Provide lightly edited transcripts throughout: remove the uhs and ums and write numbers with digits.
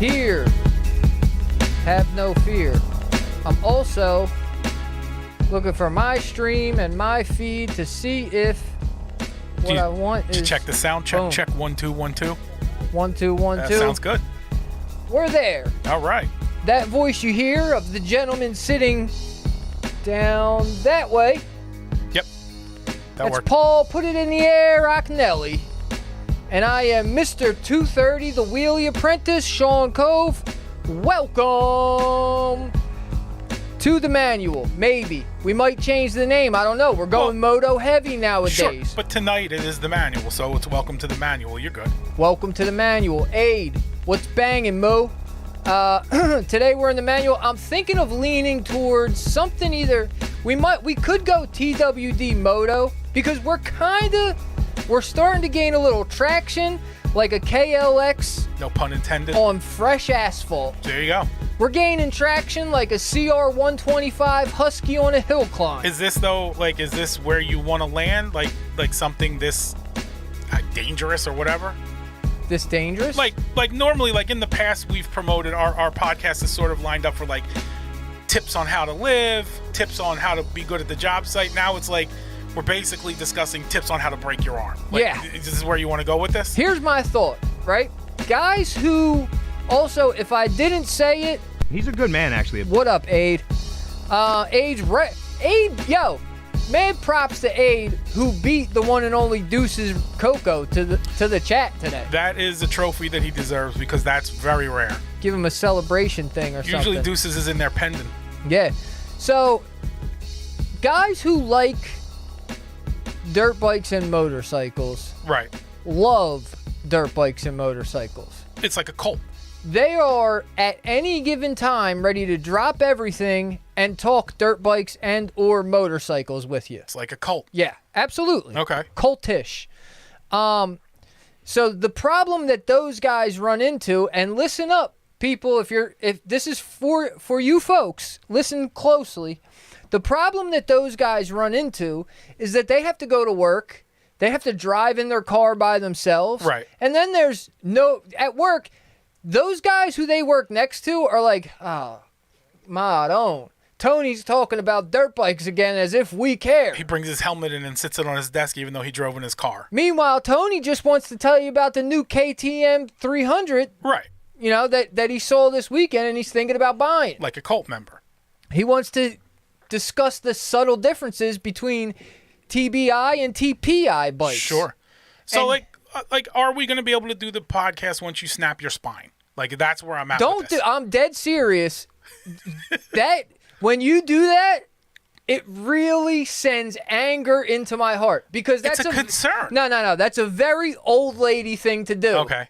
here. Have no fear. I'm also looking for my stream and my feed to see if what I want is... To check the sound check. Boom. Check 1 2 1 2. 1 2 1 2. That sounds good. We're there. All right. That voice you hear of the gentleman sitting down that way. Yep. That's worked. Paul, put it in the air, Rocknelli. And I am Mr. 230, the Wheelie Apprentice, Sean Cove. Welcome to the manual. Maybe. We might change the name. I don't know. We're going moto heavy nowadays. Sure, but tonight it is the manual, so it's welcome to the manual. You're good. Welcome to the manual. Aid, what's banging, Mo? Today we're in the manual. I'm thinking of leaning towards something either. We could go TWD Moto because we're starting to gain a little traction, like a KLX. No pun intended. On fresh asphalt. There you go. We're gaining traction like a CR125 Husky on a hill climb. Is this though, like, is this where you want to land? Like something this dangerous or whatever? This dangerous? Like normally, like in the past, we've promoted our podcast is sort of lined up for like tips on how to live, tips on how to be good at the job site. Now it's like we're basically discussing tips on how to break your arm. Like, yeah. This is where you want to go with this? Here's my thought, right? Guys who also, if I didn't say it, he's a good man, actually. What up, Aid? Aid, yo, mad props to Aid, who beat the one and only Deuces Coco to the chat today. That is a trophy that he deserves because that's very rare. Give him a celebration thing or something. Usually Deuces is in there pending. Yeah. So, guys who like dirt bikes and motorcycles, right, love dirt bikes and motorcycles. It's like a cult. They are at any given time ready to drop everything and talk dirt bikes and or motorcycles with you. It's like a cult. Yeah, absolutely. Okay. Cultish. So the problem that those guys run into, and listen up, people, if this is for you folks, listen closely. The problem that those guys run into is that they have to go to work. They have to drive in their car by themselves. Right. And then there's at work, those guys who they work next to are like, oh, Ma, don't. Tony's talking about dirt bikes again as if we care. He brings his helmet in and sits it on his desk even though he drove in his car. Meanwhile, Tony just wants to tell you about the new KTM 300. Right. You know, that he saw this weekend and he's thinking about buying. Like a cult member. He wants to discuss the subtle differences between TBI and TPI bikes. Sure. So, like, are we going to be able to do the podcast once you snap your spine? Like, that's where I'm at with this. I'm dead serious. When you do that, it really sends anger into my heart. Because that's a concern. No. That's a very old lady thing to do. Okay.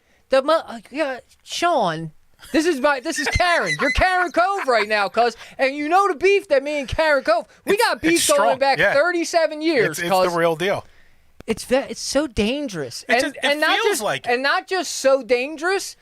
Sean, this is Karen. You're Karen Cove right now, cuz. And you know the beef that me and Karen Cove, we got beef going back 37 years, It's the real deal. It's so dangerous. It feels like it. And not just so dangerous,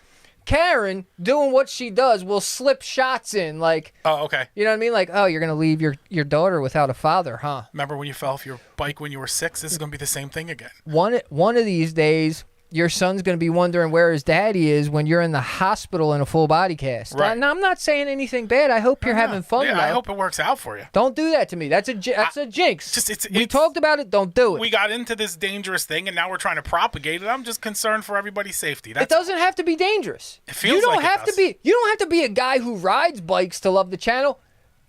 Karen, doing what she does, will slip shots in. Like, oh, okay. You know what I mean? Like, oh, you're going to leave your daughter without a father, huh? Remember when you fell off your bike when you were 6? This is going to be the same thing again. One of these days, your son's going to be wondering where his daddy is when you're in the hospital in a full body cast. Right. Now, I'm not saying anything bad. I hope you're having fun. Yeah, I hope it works out for you. Don't do that to me. That's a jinx. We talked about it. Don't do it. We got into this dangerous thing, and now we're trying to propagate it. I'm just concerned for everybody's safety. It doesn't have to be dangerous. It feels like it does. You don't have to be a guy who rides bikes to love the channel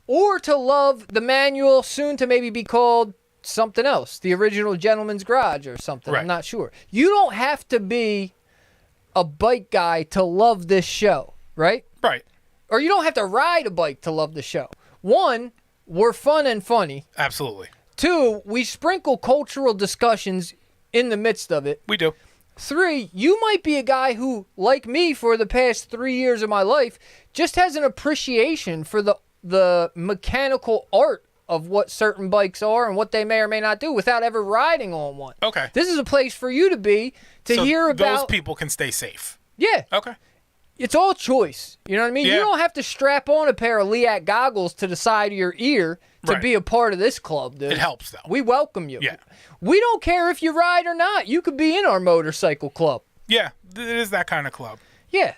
or to love the manual, soon to maybe be called something else, the original Gentleman's Garage or something. Right. I'm not sure. You don't have to be a bike guy to love this show, right? Right. Or you don't have to ride a bike to love the show. One, we're fun and funny. Absolutely. Two, we sprinkle cultural discussions in the midst of it. We do. Three, you might be a guy who, like me for the past 3 years of my life, just has an appreciation for the mechanical art of what certain bikes are and what they may or may not do without ever riding on one. Okay. This is a place for you to be to hear about. Those people can stay safe. Yeah. Okay. It's all choice. You know what I mean? Yeah. You don't have to strap on a pair of LEAC goggles to the side of your ear to be a part of this club, dude. It helps, though. We welcome you. Yeah. We don't care if you ride or not. You could be in our motorcycle club. Yeah, it is that kind of club. Yeah.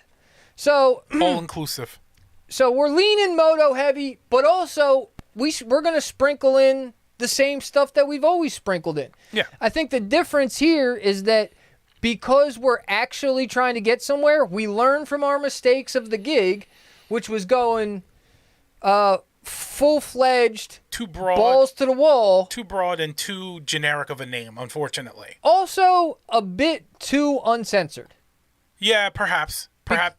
So all inclusive. So we're leaning moto heavy, but also we're going to sprinkle in the same stuff that we've always sprinkled in. Yeah. I think the difference here is that because we're actually trying to get somewhere, we learn from our mistakes of the gig, which was going full-fledged, too broad, balls to the wall. Too broad and too generic of a name, unfortunately. Also, a bit too uncensored. Yeah, perhaps.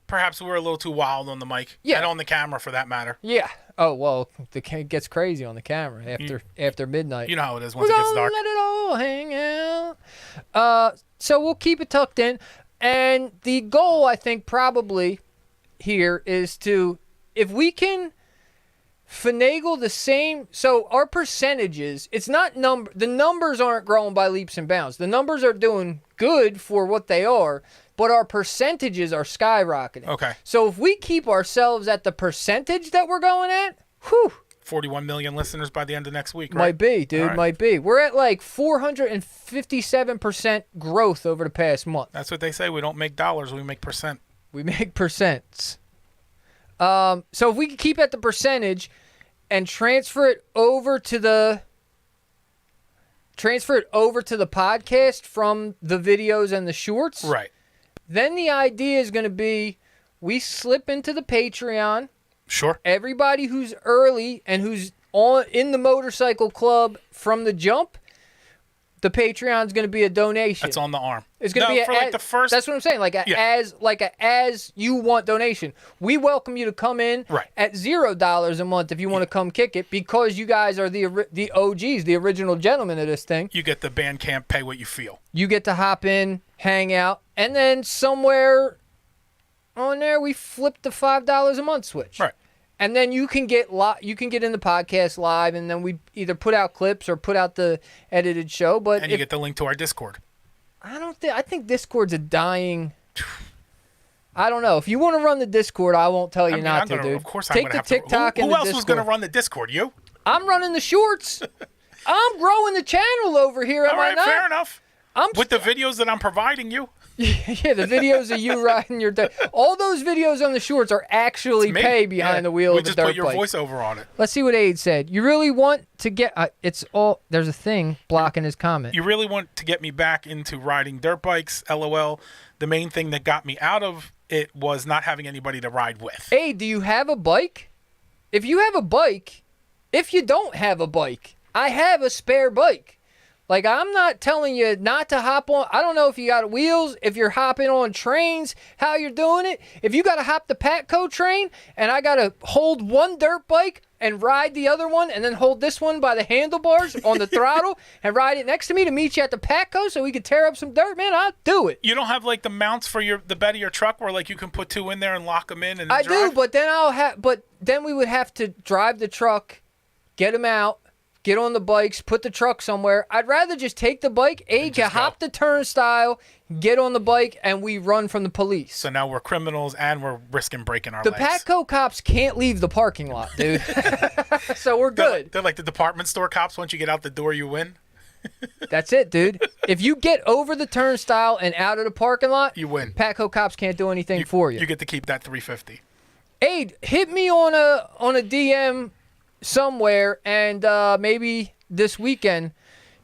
Perhaps we were a little too wild on the mic. Yeah. And on the camera, for that matter. Yeah. Oh, well, it gets crazy on the camera after midnight. You know how it is once it gets dark. Let it all hang out. So we'll keep it tucked in. And the goal, I think, probably here is to, if we can finagle the same, so our percentages, it's not the numbers aren't growing by leaps and bounds. The numbers are doing good for what they are, but our percentages are skyrocketing. Okay. So if we keep ourselves at the percentage that we're going at, whew. 41 million listeners by the end of next week, right? Might be, dude. Right. Might be. We're at like 457% growth over the past month. That's what they say. We don't make dollars. We make percent. We make percents. So if we can keep at the percentage and transfer it over to the podcast from the videos and the shorts. Right. Then the idea is going to be we slip into the Patreon. Sure. Everybody who's early and who's in the motorcycle club from the jump, the Patreon's going to be a donation. That's on the arm. It's going to be for like the first. That's what I'm saying. Like as you want donation. We welcome you to come in at $0 a month if you want to come kick it, because you guys are the OGs, the original gentlemen of this thing. You get the Bandcamp, pay what you feel. You get to hop in, hang out, and then somewhere on there we flip the $5 a month switch. Right. And then you can get in the podcast live, and then we either put out clips or put out the edited show. But you get the link to our Discord. I think Discord's a dying. I don't know. If you want to run the Discord, I won't tell you not to, dude. Of course, I'm going to take the TikTok and the Who else was going to Discord. run the Discord? You? I'm running the shorts. I'm growing the channel over here. Am I not? Fair enough. With the videos that I'm providing you. Yeah, the videos of you riding your dirt. All those videos on the shorts are actually pay behind the wheel of the dirt bike. We just put your voiceover on it. Let's see what Aid said. You really want to get... there's a thing blocking his comment. You really want to get me back into riding dirt bikes, LOL. The main thing that got me out of it was not having anybody to ride with. Aid, do you have a bike? If you have a bike, if you don't have a bike, I have a spare bike. Like, I'm not telling you not to hop on. I don't know if you got wheels, if you're hopping on trains, how you're doing it. If you got to hop the Patco train and I got to hold one dirt bike and ride the other one and then hold this one by the handlebars on the throttle and ride it next to me to meet you at the Patco so we could tear up some dirt, man, I'll do it. You don't have, like, the mounts for the bed of your truck where, like, you can put two in there and lock them in and I drive? do, but then we would have to drive the truck, get them out, get on the bikes, put the truck somewhere. I'd rather just take the bike, hop the turnstile, get on the bike, and we run from the police. So now we're criminals and we're risking breaking our the legs. Patco cops can't leave the parking lot, dude. So we're good. They're like the department store cops. Once you get out the door, you win. That's it, dude. If you get over the turnstile and out of the parking lot, you win. Patco cops can't do anything for you. You get to keep that $350. Aid, hit me on a DM somewhere, and maybe this weekend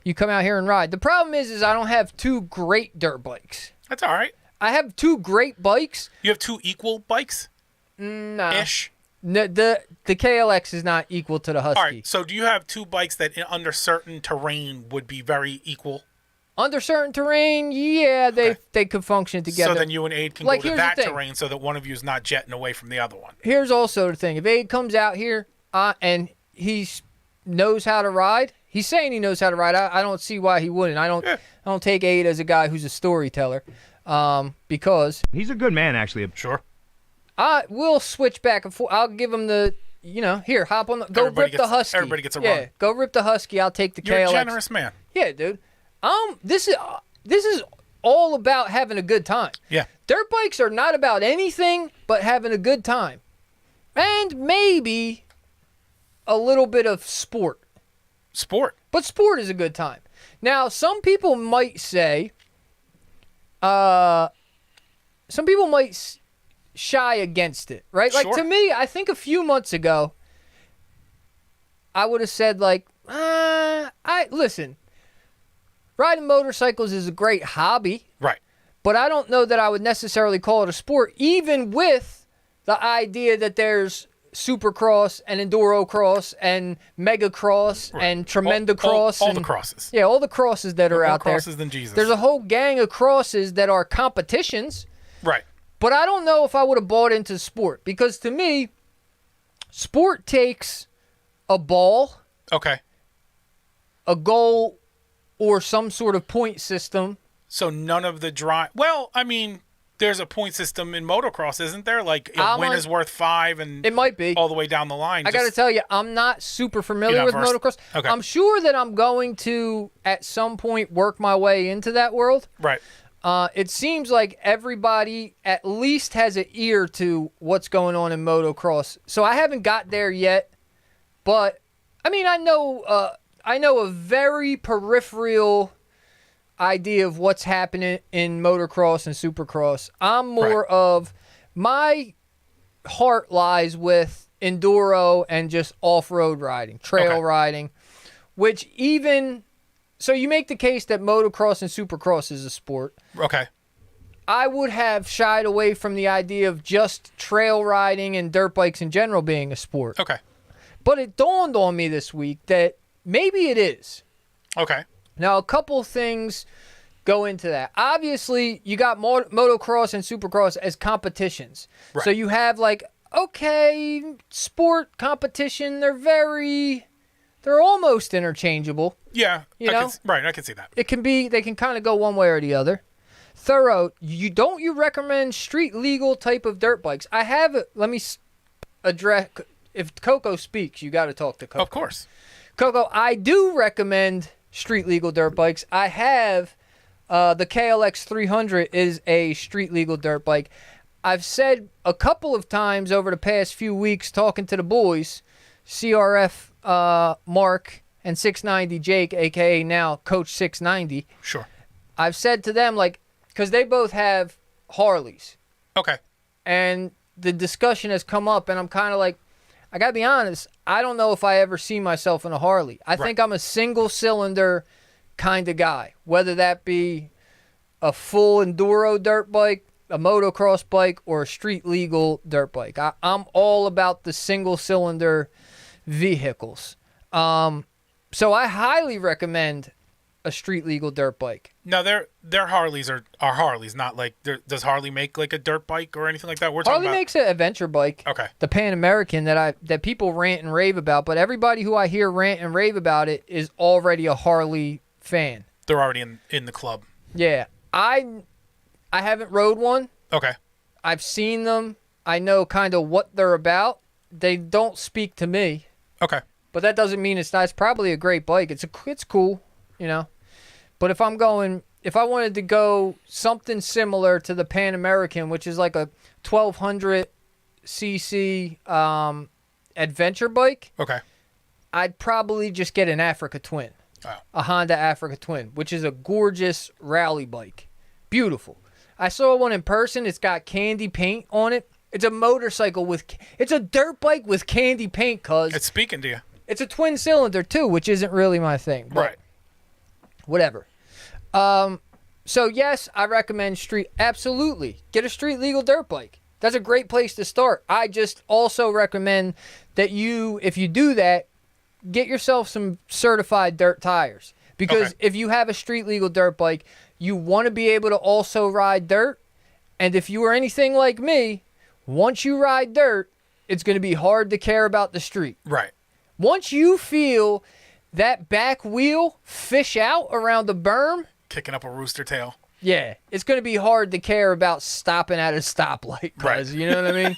you come out here and ride. The problem is I don't have two great dirt bikes. That's all right. I have two great bikes. You have two equal bikes? Nah. Ish? The KLX is not equal to the Husky. All right, so do you have two bikes that under certain terrain would be very equal? Under certain terrain, yeah, they could function together. So then you and Aid can go to that terrain so that one of you is not jetting away from the other one. Here's also the thing. If Aid comes out here and he knows how to ride, he's saying he knows how to ride. I don't see why he wouldn't. I don't take Aid as a guy who's a storyteller, because he's a good man, actually. Sure. We'll switch back and forth. I'll give him the, here, hop on, rip the Husky. Everybody gets a run. Go rip the Husky. I'll take the KLX. You're a generous man. Yeah, dude. This is all about having a good time. Yeah. Dirt bikes are not about anything but having a good time, and maybe a little bit of sport. But sport is a good time. Now, some people might say, shy against it, right? Like, Sure. to me, I think a few months ago, I would have said, like, listen, riding motorcycles is a great hobby, Right. but I don't know that I would necessarily call it a sport, even with the idea that there's Supercross and Enduro Cross and Mega Cross and Tremenda Cross. All the crosses. Yeah, all the crosses that are out there. More crosses than Jesus. There's a whole gang of crosses that are competitions. Right. But I don't know if I would have bought into sport, because to me, sport takes a ball, Okay. a goal, or some sort of point system. So none of the drive. Well, I mean, there's a point system in motocross, isn't there? Like a win is worth 5, and it might be all the way down the line. I got to tell you, I'm not super familiar with motocross. Okay. I'm sure that I'm going to, at some point, work my way into that world. Right. It seems like everybody at least has an ear to what's going on in motocross. So I haven't got there yet, but I mean, I know a very peripheral idea of what's happening in motocross and supercross. I'm more of, my heart lies with enduro and just off-road riding, trail riding, which even... So you make the case that motocross and supercross is a sport. Okay. I would have shied away from the idea of just trail riding and dirt bikes in general being a sport. Okay. But it dawned on me this week that maybe it is. Okay. Now, a couple things go into that. Obviously, you got motocross and supercross as competitions. Right. So you have, like, okay, sport, competition, they're almost interchangeable. Yeah. You know? I can see that. They can kind of go one way or the other. Thorough, you recommend street legal type of dirt bikes? Let me address, if Coco speaks, you got to talk to Coco. Of course. Coco, I do recommend street legal dirt bikes. I have the KLX 300 is a street legal dirt bike. I've said a couple of times over the past few weeks, talking to the boys, CRF Mark and 690 Jake, aka now Coach 690. Sure. I've said to them, like, because they both have Harleys, Okay. and the discussion has come up, and I'm kind of like, I gotta be honest, I don't know if I ever see myself in a Harley. I think I'm a single cylinder kind of guy, whether that be a full enduro dirt bike, a motocross bike, or a street legal dirt bike. I'm all about the single cylinder vehicles. So I highly recommend a street legal dirt bike. Now their Harleys are Harleys, not like, does Harley make like a dirt bike or anything like that? Harley makes an adventure bike. Okay. The Pan American that people rant and rave about, but everybody who I hear rant and rave about it is already a Harley fan. They're already in the club. Yeah. I haven't rode one. Okay. I've seen them. I know kind of what they're about. They don't speak to me. Okay. But that doesn't mean it's not. It's probably a great bike. It's cool, you know. But if I wanted to go something similar to the Pan American, which is like a 1200 cc adventure bike, Okay. I'd probably just get an Africa Twin. Oh. A Honda Africa Twin, which is a gorgeous rally bike. Beautiful. I saw one in person. It's got candy paint on it. It's a motorcycle it's a dirt bike with candy paint, cuz. It's speaking to you. It's a twin cylinder too, which isn't really my thing. But Right. Whatever. So yes, I recommend absolutely get a street legal dirt bike. That's a great place to start. I just also recommend that if you do that, get yourself some certified dirt tires. Because if you have a street legal dirt bike, you want to be able to also ride dirt. And if you are anything like me, once you ride dirt, it's going to be hard to care about the street. Right. Once you feel that back wheel fish out around the berm, Kicking up a rooster tail. yeah, it's going to be hard to care about stopping at a stoplight, Right. cuz, you know what I mean?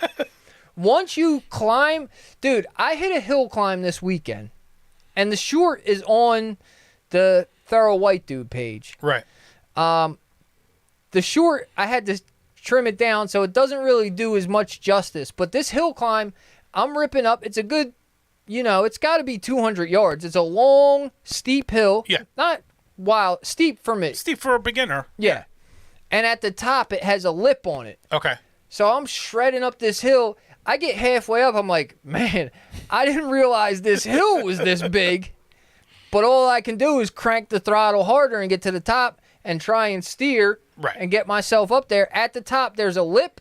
Once you climb, dude, I hit a hill climb this weekend, and the short is on the Thorough White Dude page. Right. The short, I had to trim it down, so it doesn't really do as much justice. But this hill climb, I'm ripping up. It's a good, it's got to be 200 yards. It's a long, steep hill. Yeah. Not wild, steep for me. Steep for a beginner. Yeah. And at the top, it has a lip on it. Okay. So I'm shredding up this hill. I get halfway up. I'm like, man, I didn't realize this hill was this big. But all I can do is crank the throttle harder and get to the top and try and steer and get myself up there. At the top, there's a lip,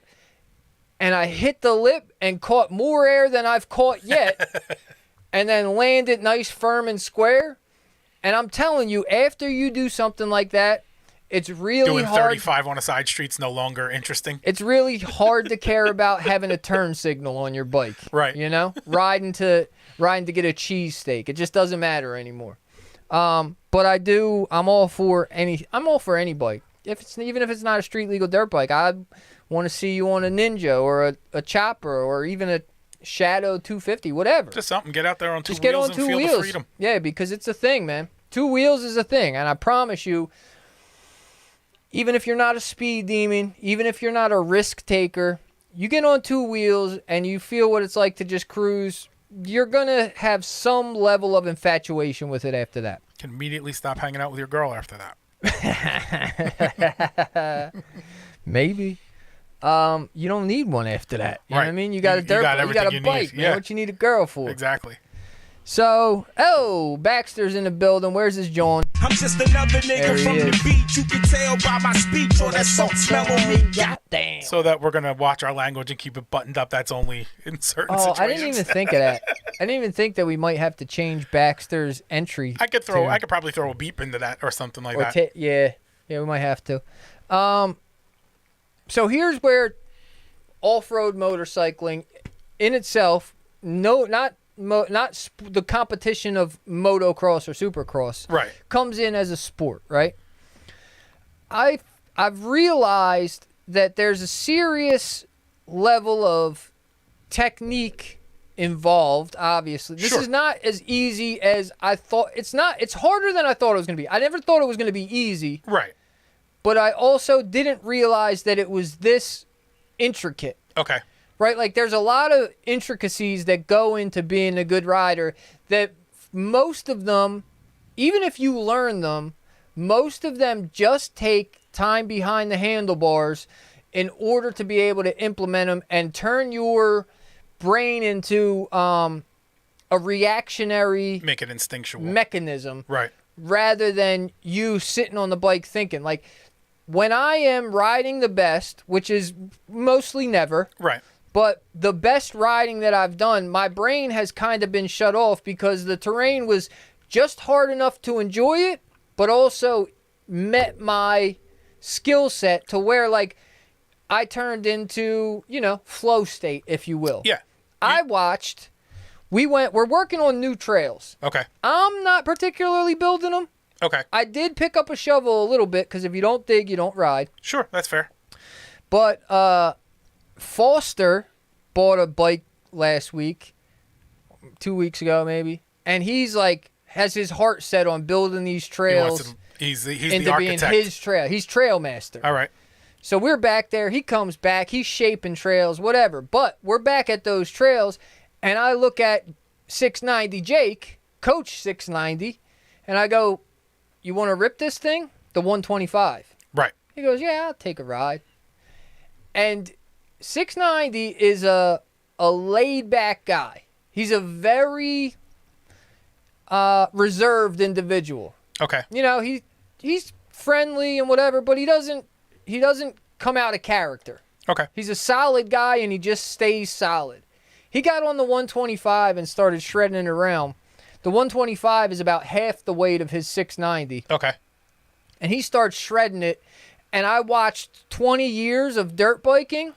and I hit the lip and caught more air than I've caught yet, and then landed nice, firm, and square. And I'm telling you, after you do something like that, it's really hard. Doing 35 on a side street's no longer interesting. It's really hard to care about having a turn signal on your bike. Right. You know? Riding to get a cheesesteak. It just doesn't matter anymore. But I'm all for any bike. Even if it's not a street legal dirt bike, I want to see you on a Ninja or a Chopper or even a Shadow 250, whatever. Just something. Get out there on two Just wheels get on and two feel wheels. the freedom. Yeah, because it's a thing, man. 2 wheels is a thing, and I promise you, even if you're not a speed demon, even if you're not a risk taker, you get on 2 wheels and you feel what it's like to just cruise, you're going to have some level of infatuation with it after that. Can immediately stop hanging out with your girl after that. Maybe. You don't need one after that. You know what I mean? You got a dirt bike. You got a bike, man. What you need a girl for? Exactly. So, Baxter's in the building. Where's his John? I'm just another nigga from the beach. You can tell by my speech or that salt smell on me. Goddamn. So that we're going to watch our language and keep it buttoned up. That's only in certain situations. I didn't even think of that. I didn't even think that we might have to change Baxter's entry. I could probably throw a beep into that or something like that. Yeah, we might have to. So here's where off-road motorcycling in itself, not the competition of motocross or supercross, comes in as a sport, right? I've realized that there's a serious level of technique involved. Obviously, this is not as easy as I thought. It's harder than I thought it was going to be. I never thought it was going to be easy, right? But I also didn't realize that it was this intricate. Okay. Right? Like, there's a lot of intricacies that go into being a good rider that most of them, even if you learn them, most of them just take time behind the handlebars in order to be able to implement them and turn your brain into a reactionary make it instinctual mechanism. Right. Rather than you sitting on the bike thinking. Like, when I am riding the best, which is mostly never. Right. But the best riding that I've done, my brain has kind of been shut off because the terrain was just hard enough to enjoy it, but also met my skill set to where, like, I turned into, flow state, if you will. Yeah. We're working on new trails. Okay. I'm not particularly building them. Okay. I did pick up a shovel a little bit because if you don't dig, you don't ride. Sure, that's fair. But Foster bought a bike last week, 2 weeks ago maybe, and he's like has his heart set on building these trails. He's the into architect. being his trail. He's trail master. All right. So we're back there. He comes back. He's shaping trails, whatever. But we're back at those trails, and I look at 690 Jake, Coach 690, and I go, "You want to rip this thing? The 125." Right. He goes, "Yeah, I'll take a ride." And 690 is a laid-back guy. He's a very reserved individual. Okay. He's friendly and whatever, but he doesn't come out of character. Okay. He's a solid guy, and he just stays solid. He got on the 125 and started shredding it around. The 125 is about half the weight of his 690. Okay. And he starts shredding it, and I watched 20 years of dirt biking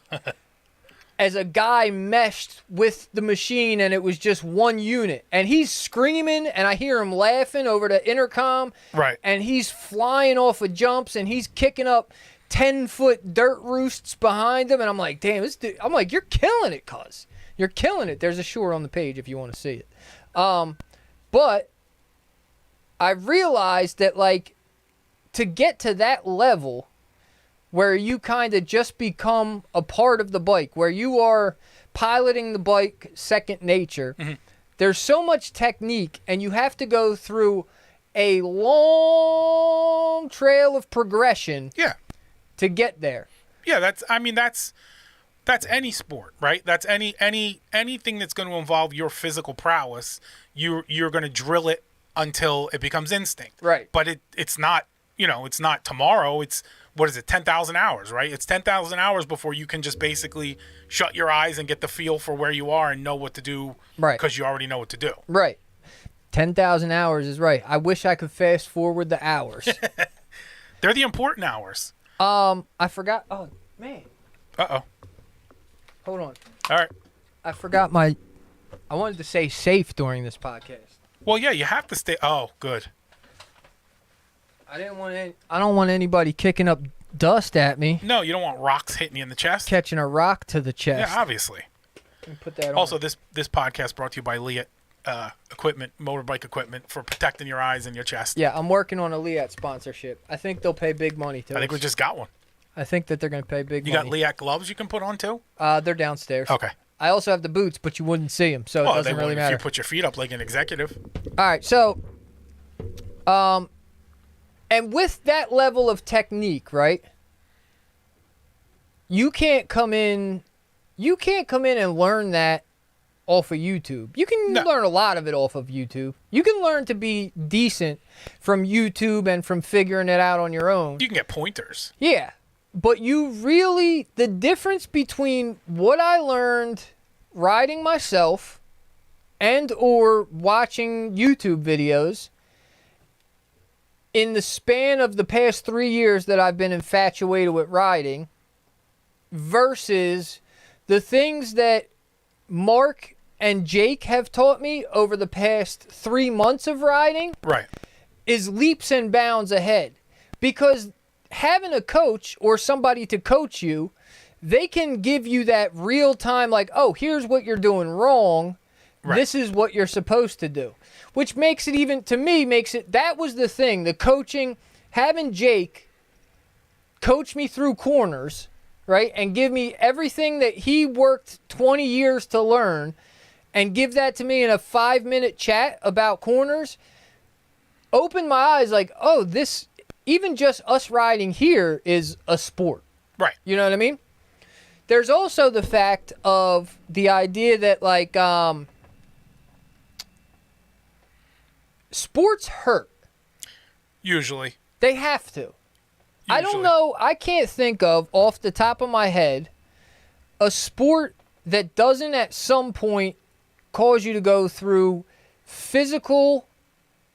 as a guy meshed with the machine, and it was just one unit. And he's screaming, and I hear him laughing over the intercom. Right. And he's flying off of jumps, and he's kicking up 10-foot dirt roosts behind him. And I'm like, damn, this dude. I'm like, you're killing it, cuz. You're killing it. There's a short on the page if you want to see it. But I realized that, like, to get to that level where you kind of just become a part of the bike, where you are piloting the bike second nature, there's so much technique, and you have to go through a long trail of progression Yeah. to get there. Yeah, that's That's any sport, right? That's anything that's going to involve your physical prowess. You're going to drill it until it becomes instinct. Right. But it's not, it's not tomorrow. It's, what is it, 10,000 hours, right? It's 10,000 hours before you can just basically shut your eyes and get the feel for where you are and know what to do. Right. Because you already know what to do. Right. 10,000 hours is right. I wish I could fast forward the hours. They're the important hours. I forgot. Oh, man. Uh-oh. Hold on. All right. I forgot I wanted to say safe during this podcast. Well, yeah, you have to stay. Oh, good. I don't want anybody kicking up dust at me. No, you don't want rocks hitting you in the chest. Catching a rock to the chest. Yeah, obviously. Put that on. Also, this podcast brought to you by Liat equipment, motorbike equipment for protecting your eyes and your chest. Yeah, I'm working on a Liat sponsorship. I think they'll pay big money to us. I think we just got one. I think that they're going to pay big money. You got Liat gloves you can put on too? They're downstairs. Okay. I also have the boots, but you wouldn't see them, so it doesn't really matter. If you put your feet up like an executive. All right, so, and with that level of technique, right? You can't come in and learn that off of YouTube. You can learn a lot of it off of YouTube. You can learn to be decent from YouTube and from figuring it out on your own. You can get pointers. Yeah. But the difference between what I learned riding myself and or watching YouTube videos in the span of the past 3 years that I've been infatuated with riding versus the things that Mark and Jake have taught me over the past 3 months of riding Right. is leaps and bounds ahead. Because having a coach or somebody to coach you, they can give you that real time, like, oh, here's what you're doing wrong. Right. This is what you're supposed to do. Which makes it that was the thing, the coaching, having Jake coach me through corners, right? And give me everything that he worked 20 years to learn and give that to me in a 5-minute chat about corners, opened my eyes like, oh, this, even just us riding here is a sport. Right. You know what I mean? There's also the fact of the idea that, like, sports hurt. Usually. They have to. I don't know. I can't think of, off the top of my head, a sport that doesn't at some point cause you to go through physical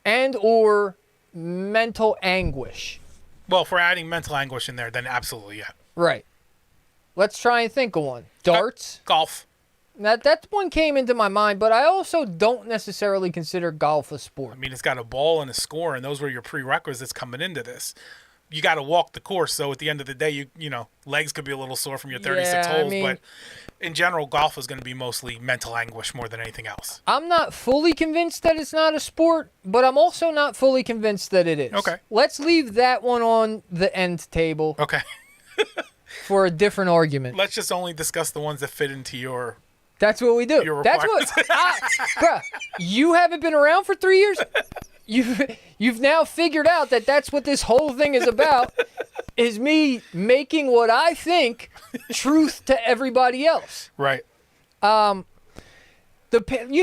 and or mental anguish. Well, if we're adding mental anguish in there, then absolutely, yeah. Right. Let's try and think of one. Darts. Golf. Now, that one came into my mind, but I also don't necessarily consider golf a sport. I mean, it's got a ball and a score, and those were your prerequisites coming into this. You got to walk the course, so at the end of the day, you know, legs could be a little sore from your 36 holes, but in general, golf is going to be mostly mental anguish more than anything else. I'm not fully convinced that it's not a sport, but I'm also not fully convinced that it is. Okay. Let's leave that one on the end table. Okay. For a different argument. Let's just only discuss the ones that fit into your... That's what we do. That's what... bruh, you haven't been around for 3 years? You've now figured out that that's what this whole thing is about, is me making what I think truth to everybody else. Right. You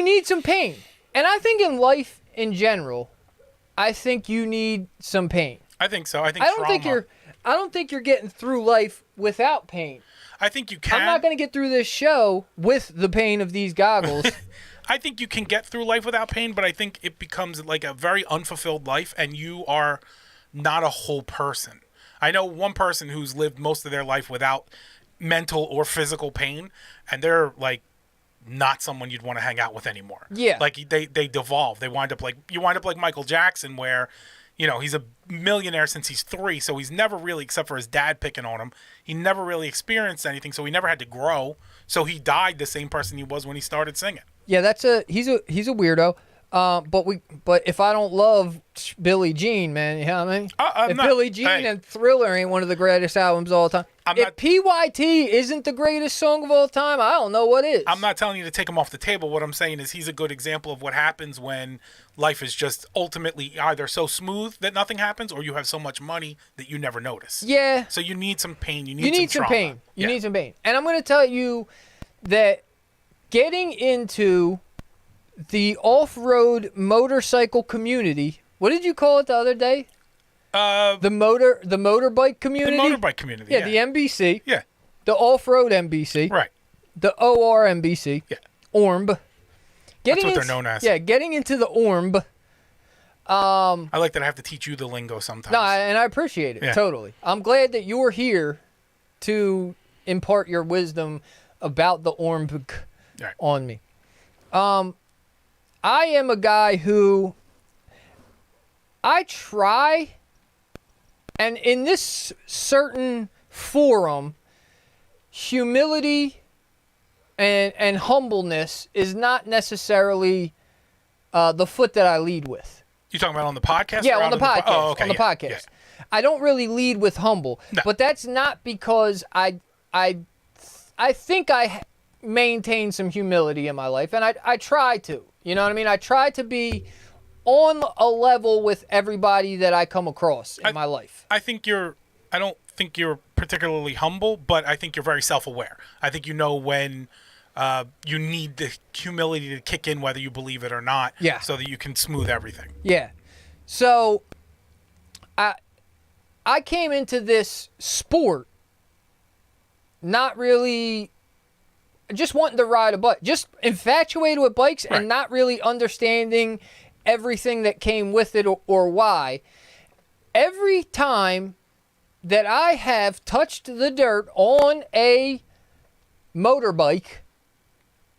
need some pain. And I think in life in general, I think you need some pain. I think so. I don't think you're getting through life without pain. I think you can. I'm not going to get through this show with the pain of these goggles. I think you can get through life without pain, but I think it becomes like a very unfulfilled life, and you are not a whole person. I know one person who's lived most of their life without mental or physical pain, and they're like not someone you'd want to hang out with anymore. Yeah. Like they devolve. You wind up like Michael Jackson, where, you know, he's a millionaire since he's 3, so he's never really, except for his dad picking on him, he never really experienced anything, so he never had to grow. So he died the same person he was when he started singing. Yeah, he's a weirdo. But if I don't love Billie Jean, man, you know what I mean? Billie Jean and Thriller ain't one of the greatest albums of all time. if PYT isn't the greatest song of all time, I don't know what is. I'm not telling you to take him off the table. What I'm saying is he's a good example of what happens when life is just ultimately either so smooth that nothing happens, or you have so much money that you never notice. Yeah. So you need some pain. You need some some trauma. pain. You need some pain. And I'm going to tell you that getting into the off-road motorcycle community, what did you call it the other day? The motorbike community? The motorbike community, yeah. The MBC. Yeah. The off-road MBC. Right. The OR MBC. Yeah. ORMB. That's what they're known as. Yeah, getting into the ORMB. I like that I have to teach you the lingo sometimes. No, and I appreciate it, totally. I'm glad that you're here to impart your wisdom about the ORMB on me. I am a guy who I try... And in this certain forum, humility and humbleness is not necessarily the foot that I lead with. You talking about on the podcast? Yeah, on the podcast. Okay, on the podcast. Yeah. I don't really lead with humble, but that's not because I think I maintain some humility in my life, and I try to. You know what I mean? I try to be on a level with everybody that I come across in my life. I don't think you're particularly humble, but I think you're very self-aware. I think you know when you need the humility to kick in, whether you believe it or not, so that you can smooth everything. Yeah. So I came into this sport not really just wanting to ride a bike, just infatuated with bikes and not really understanding everything that came with it or why. Every time that I have touched the dirt on a motorbike,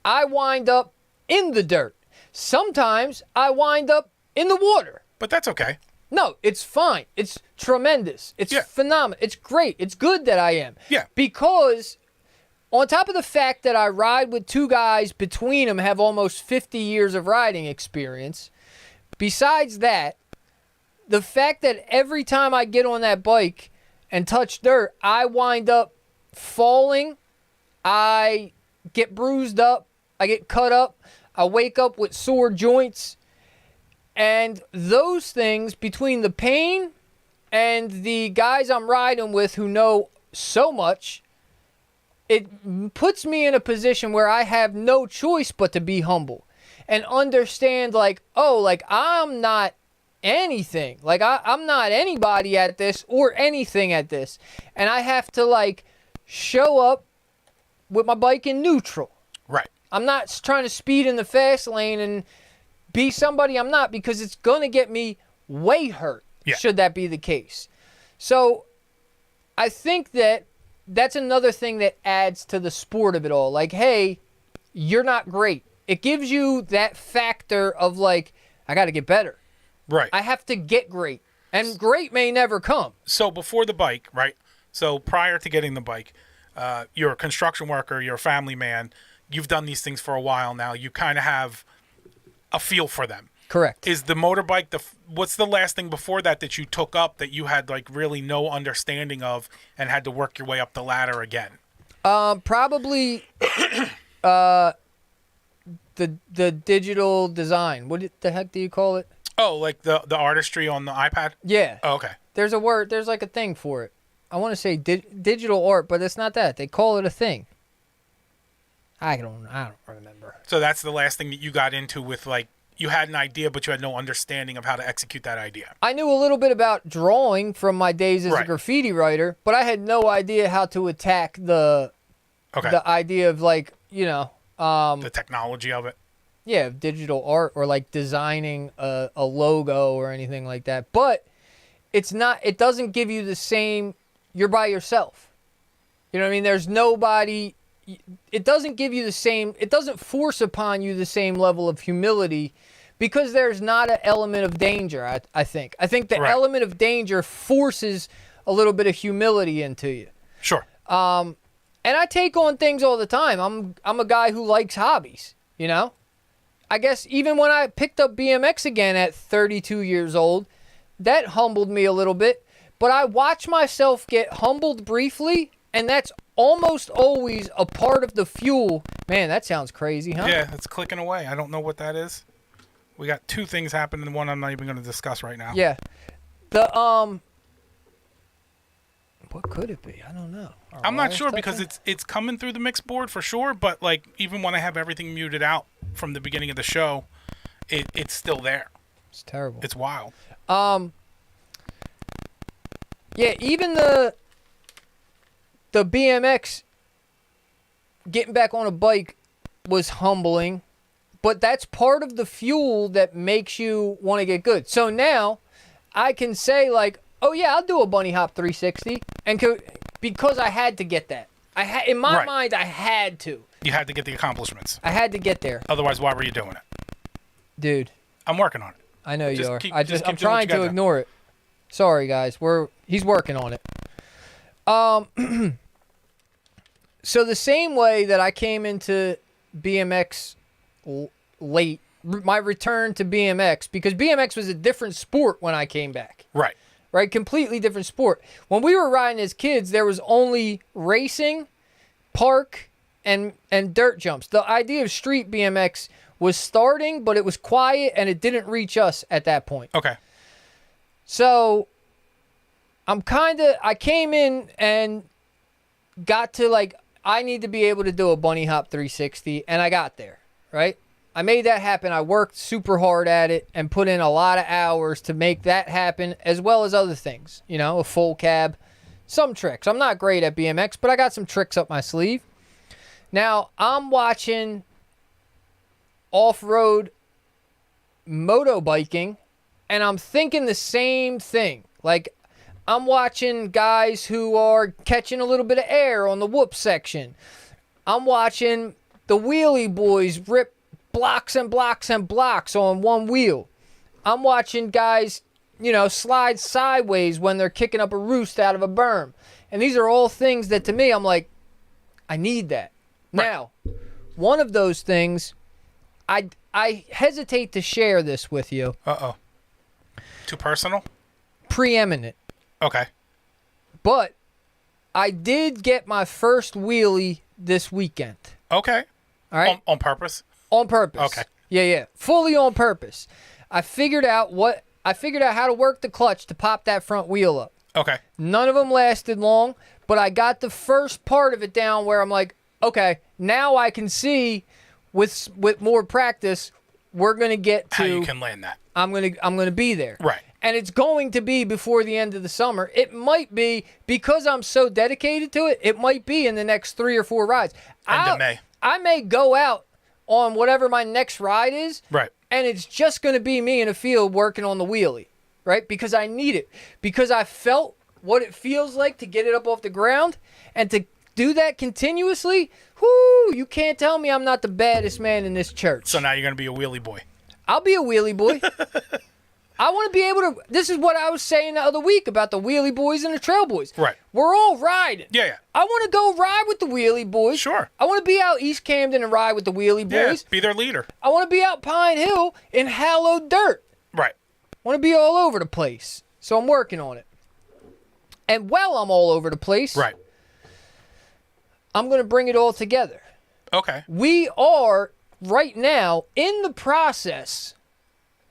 I wind up in the dirt. Sometimes I wind up in the water. But that's okay. No, it's fine. It's tremendous. It's phenomenal. It's great. It's good that I am. Yeah. Because on top of the fact that I ride with two guys between them have almost 50 years of riding experience, besides that, the fact that every time I get on that bike and touch dirt, I wind up falling, I get bruised up, I get cut up, I wake up with sore joints, and those things, between the pain and the guys I'm riding with who know so much, it puts me in a position where I have no choice but to be humble. And understand, like, oh, like, I'm not anything. Like, I'm not anybody at this or anything at this. And I have to, like, show up with my bike in neutral. Right. I'm not trying to speed in the fast lane and be somebody I'm not, because it's going to get me way hurt, should that be the case. So I think that that's another thing that adds to the sport of it all. Like, hey, you're not great. It gives you that factor of, like, I got to get better. Right. I have to get great. And great may never come. So before the bike, right? So prior to getting the bike, you're a construction worker, you're a family man. You've done these things for a while now. You kind of have a feel for them. Correct. Is the motorbike, what's the last thing before that you took up that you had, like, really no understanding of and had to work your way up the ladder again? Probably... The digital design. What the heck do you call it? Oh, like the artistry on the iPad? Yeah. Oh, okay. There's a word. There's like a thing for it. I want to say digital art, but it's not that. They call it a thing. I don't remember. So that's the last thing that you got into with, like, you had an idea, but you had no understanding of how to execute that idea. I knew a little bit about drawing from my days as a graffiti writer, but I had no idea how to attack the idea of, like, you know, the technology of it. Yeah, digital art, or like designing a logo or anything like that. But it's not, it doesn't give you the same, you're by yourself. You know what I mean? There's nobody, it doesn't give you the same, it doesn't force upon you the same level of humility, because there's not an element of danger, I think. I think the element of danger forces a little bit of humility into you. Sure. And I take on things all the time. I'm a guy who likes hobbies, you know? I guess even when I picked up BMX again at 32 years old, that humbled me a little bit. But I watch myself get humbled briefly And that's almost always a part of the fuel. Man, that sounds crazy, huh? Yeah, it's clicking away. I don't know what that is. We got two things happening, and one I'm not even going to discuss right now. Yeah. The what could it be? I don't know. I'm not sure because it's coming through the mix board for sure, but like even when I have everything muted out from the beginning of the show, it's still there. It's terrible. It's wild. Yeah, even the BMX getting back on a bike was humbling, but that's part of the fuel that makes you want to get good. So now I can say like, oh yeah, I'll do a bunny hop 360, and because I had to get that. In my mind, I had to. You had to get the accomplishments. I had to get there. Otherwise, why were you doing it? Dude. I'm working on it. I know you are. I'm keep trying to ignore it. Sorry, guys. He's working on it. So the same way that I came into BMX late, my return to BMX, because BMX was a different sport when I came back. Right. Right? Completely different sport. When we were riding as kids, there was only racing, park, and dirt jumps. The idea of street BMX was starting, but it was quiet and it didn't reach us at that point. Okay. So I came in and got to like, I need to be able to do a bunny hop 360, and I got there, right? I made that happen. I worked super hard at it and put in a lot of hours to make that happen, as well as other things, you know, a full cab, some tricks. I'm not great at BMX, but I got some tricks up my sleeve. Now, I'm watching off-road moto biking, and I'm thinking the same thing. Like, I'm watching guys who are catching a little bit of air on the whoop section. I'm watching the wheelie boys rip blocks and blocks and blocks on one wheel. I'm watching guys, you know, slide sideways when they're kicking up a roost out of a berm. And these are all things that to me, I'm like, I need that. Right. Now, one of those things, I hesitate to share this with you. Uh-oh. Too personal? Preeminent. Okay. But I did get my first wheelie this weekend. Okay. All right. On purpose? On purpose. Okay. Yeah. Fully on purpose. I figured out how to work the clutch to pop that front wheel up. Okay. None of them lasted long, but I got the first part of it down where I'm like, okay, now I can see with more practice, we're going to get to how you can land that. I'm going to be there. Right. And it's going to be before the end of the summer. It might be, because I'm so dedicated to it, it might be in the next 3 or 4 rides. End of May. I may go out on whatever my next ride is. Right. And it's just going to be me in a field working on the wheelie. Right? Because I need it. Because I felt what it feels like to get it up off the ground. And to do that continuously, whoo, you can't tell me I'm not the baddest man in this church. So now you're going to be a wheelie boy. I'll be a wheelie boy. I want to be able to... This is what I was saying the other week about the wheelie boys and the trail boys. Right. We're all riding. Yeah. I want to go ride with the wheelie boys. Sure. I want to be out East Camden and ride with the wheelie boys. Yeah, be their leader. I want to be out Pine Hill in hallowed dirt. Right. I want to be all over the place. So I'm working on it. And while I'm all over the place... Right. I'm going to bring it all together. Okay. We are, right now, in the process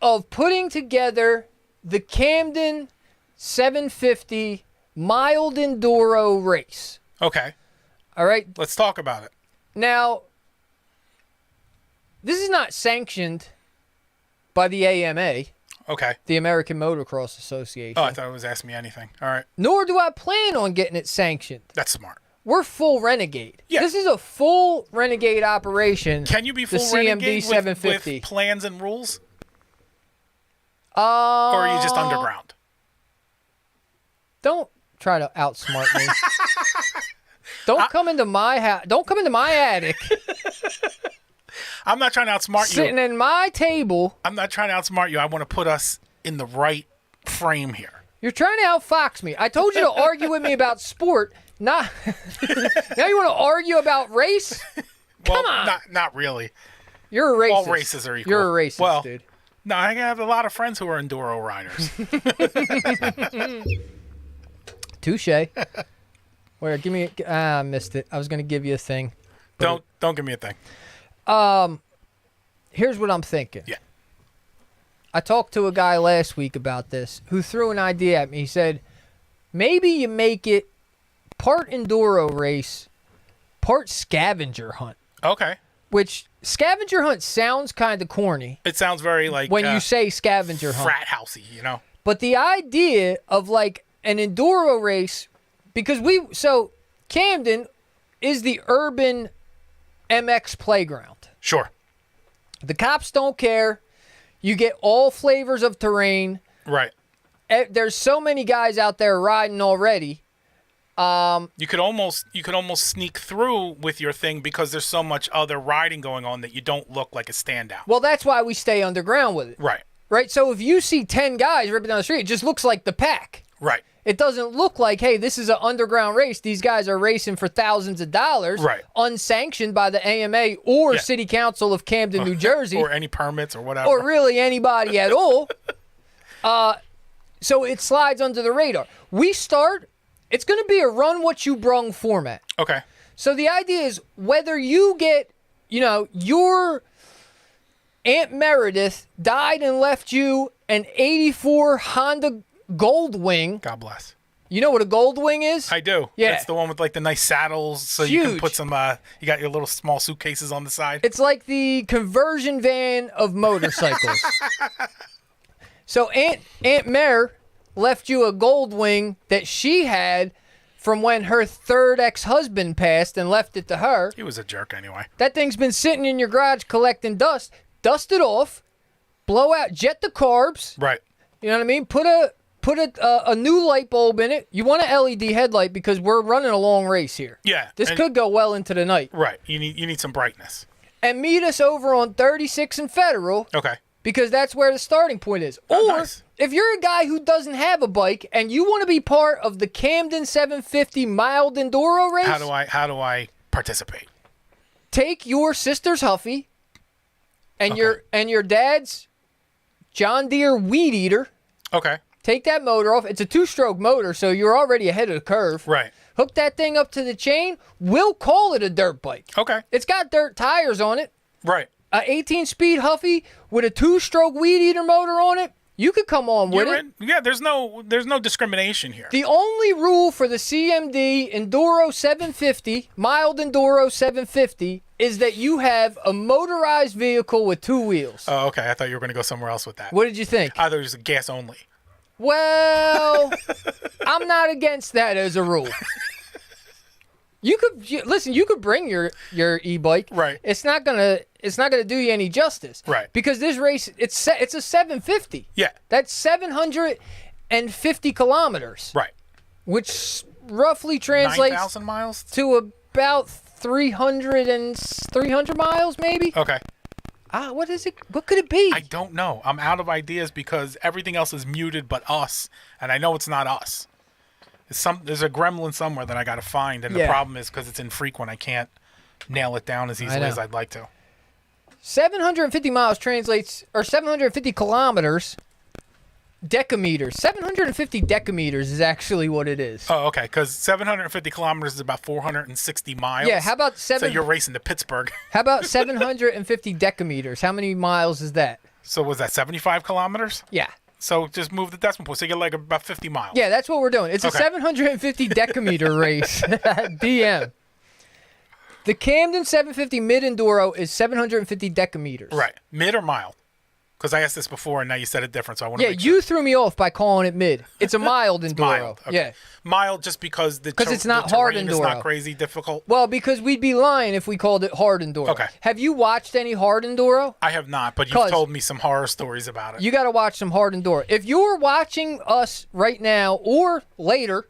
of putting together the CAMDEN 750 mild enduro race. Okay. All right? Let's talk about it. Now, this is not sanctioned by the AMA. Okay. The American Motocross Association. Oh, I thought it was Ask Me Anything. All right. Nor do I plan on getting it sanctioned. That's smart. We're full Renegade. Yeah. This is a full Renegade operation. Can you be full the Renegade CMD 750. with plans and rules? Or are you just underground? Don't try to outsmart me. Don't come into my house. Don't come into my attic. I'm not trying to outsmart you. Sitting in my table. I'm not trying to outsmart you. I want to put us in the right frame here. You're trying to outfox me. I told you to argue with me about sport. Now you want to argue about race? Come on. Not really. You're a racist. All races are equal. You're a racist, dude. No, I have a lot of friends who are enduro riders. Touche. Where? Give me. I missed it. I was gonna give you a thing. Don't give me a thing. Here's what I'm thinking. Yeah. I talked to a guy last week about this who threw an idea at me. He said, maybe you make it part enduro race, part scavenger hunt. Okay. Which scavenger hunt sounds kind of corny. It sounds very like when you say scavenger hunt. Frat housey, you know. But the idea of like an enduro race, because Camden is the urban MX playground. Sure. The cops don't care. You get all flavors of terrain. Right. There's so many guys out there riding already. You could almost sneak through with your thing because there's so much other riding going on that you don't look like a standout. Well, that's why we stay underground with it. Right. Right. So if you see 10 guys ripping down the street, it just looks like the pack. Right. It doesn't look like, hey, this is an underground race. These guys are racing for thousands of dollars, right, unsanctioned by the AMA or City Council of Camden, New Jersey. Or any permits or whatever. Or really anybody at all. So it slides under the radar. It's going to be a run what you brung format. Okay. So the idea is whether you get, your Aunt Meredith died and left you an 84 Honda Goldwing. God bless. You know what a Goldwing is? I do. Yeah. It's the one with like the nice saddles so you can put some, you got your little small suitcases on the side. It's like the conversion van of motorcycles. So Aunt Mare left you a Goldwing that she had from when her third ex-husband passed and left it to her. He was a jerk anyway. That thing's been sitting in your garage collecting dust. Dust it off, blow out, jet the carbs. Right. You know what I mean? Put a new light bulb in it. You want an LED headlight because we're running a long race here. Yeah. This could go well into the night. Right. You need some brightness. And meet us over on 36 and Federal. Okay. Because that's where the starting point is. Oh, or nice. If you're a guy who doesn't have a bike and you want to be part of the Camden 750 mild enduro race, how do I participate? Take your sister's Huffy and your dad's John Deere weed eater. Okay. Take that motor off. It's a 2-stroke motor, so you're already ahead of the curve. Right. Hook that thing up to the chain. We'll call it a dirt bike. Okay. It's got dirt tires on it. Right. A 18-speed Huffy with a 2-stroke weed eater motor on it. You could come on with it. Yeah, there's no discrimination here. The only rule for the CMD Enduro 750, mild Enduro 750, is that you have a motorized vehicle with 2 wheels. Oh, okay. I thought you were going to go somewhere else with that. What did you think? I thought it was gas only. Well, I'm not against that as a rule. You could bring your e-bike. Right. It's not gonna do you any justice. Right. Because this race, it's a 750. Yeah. That's 750 kilometers. Right. Which roughly translates 9,000 miles to about 300 miles, maybe. Okay. What is it? What could it be? I don't know. I'm out of ideas because everything else is muted but us, and I know it's not us. There's a gremlin somewhere that I got to find, and the problem is because it's infrequent, I can't nail it down as easily as I'd like to. 750 miles translates, or 750 kilometers, decameters. 750 decameters is actually what it is. Oh, okay, because 750 kilometers is about 460 miles. Yeah, how about So you're racing to Pittsburgh. How about 750 decameters? How many miles is that? So was that 75 kilometers? Yeah. So just move the decimal point. So you get like about 50 miles. Yeah, that's what we're doing. It's a 750 decameter race. DM. The Camden 750 mid-enduro is 750 decameters. Right. Mid or mild? Because I asked this before, and now you said it different, so I want to make sure. You threw me off by calling it mid. It's a mild enduro. Mild. Okay. Yeah. Mild just because it's not hard enduro. It's not crazy difficult. Well, because we'd be lying if we called it hard enduro. Okay. Have you watched any hard enduro? I have not, but you've told me some horror stories about it. You got to watch some hard enduro. If you're watching us right now or later,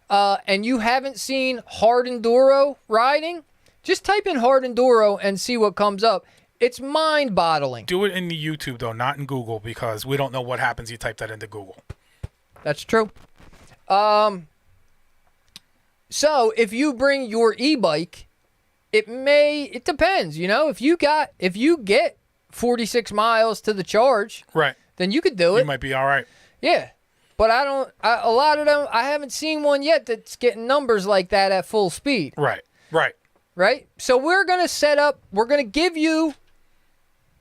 and you haven't seen hard enduro riding, just type in hard enduro and see what comes up. It's mind-boggling. Do it in the YouTube, though, not in Google, because we don't know what happens. You type that into Google. That's true. So if you bring your e-bike, it depends, if you get 46 miles to the charge, right, then you could do it. You might be all right. Yeah. but a lot of them, I haven't seen one yet that's getting numbers like that at full speed. Right. So we're going to set up, we give you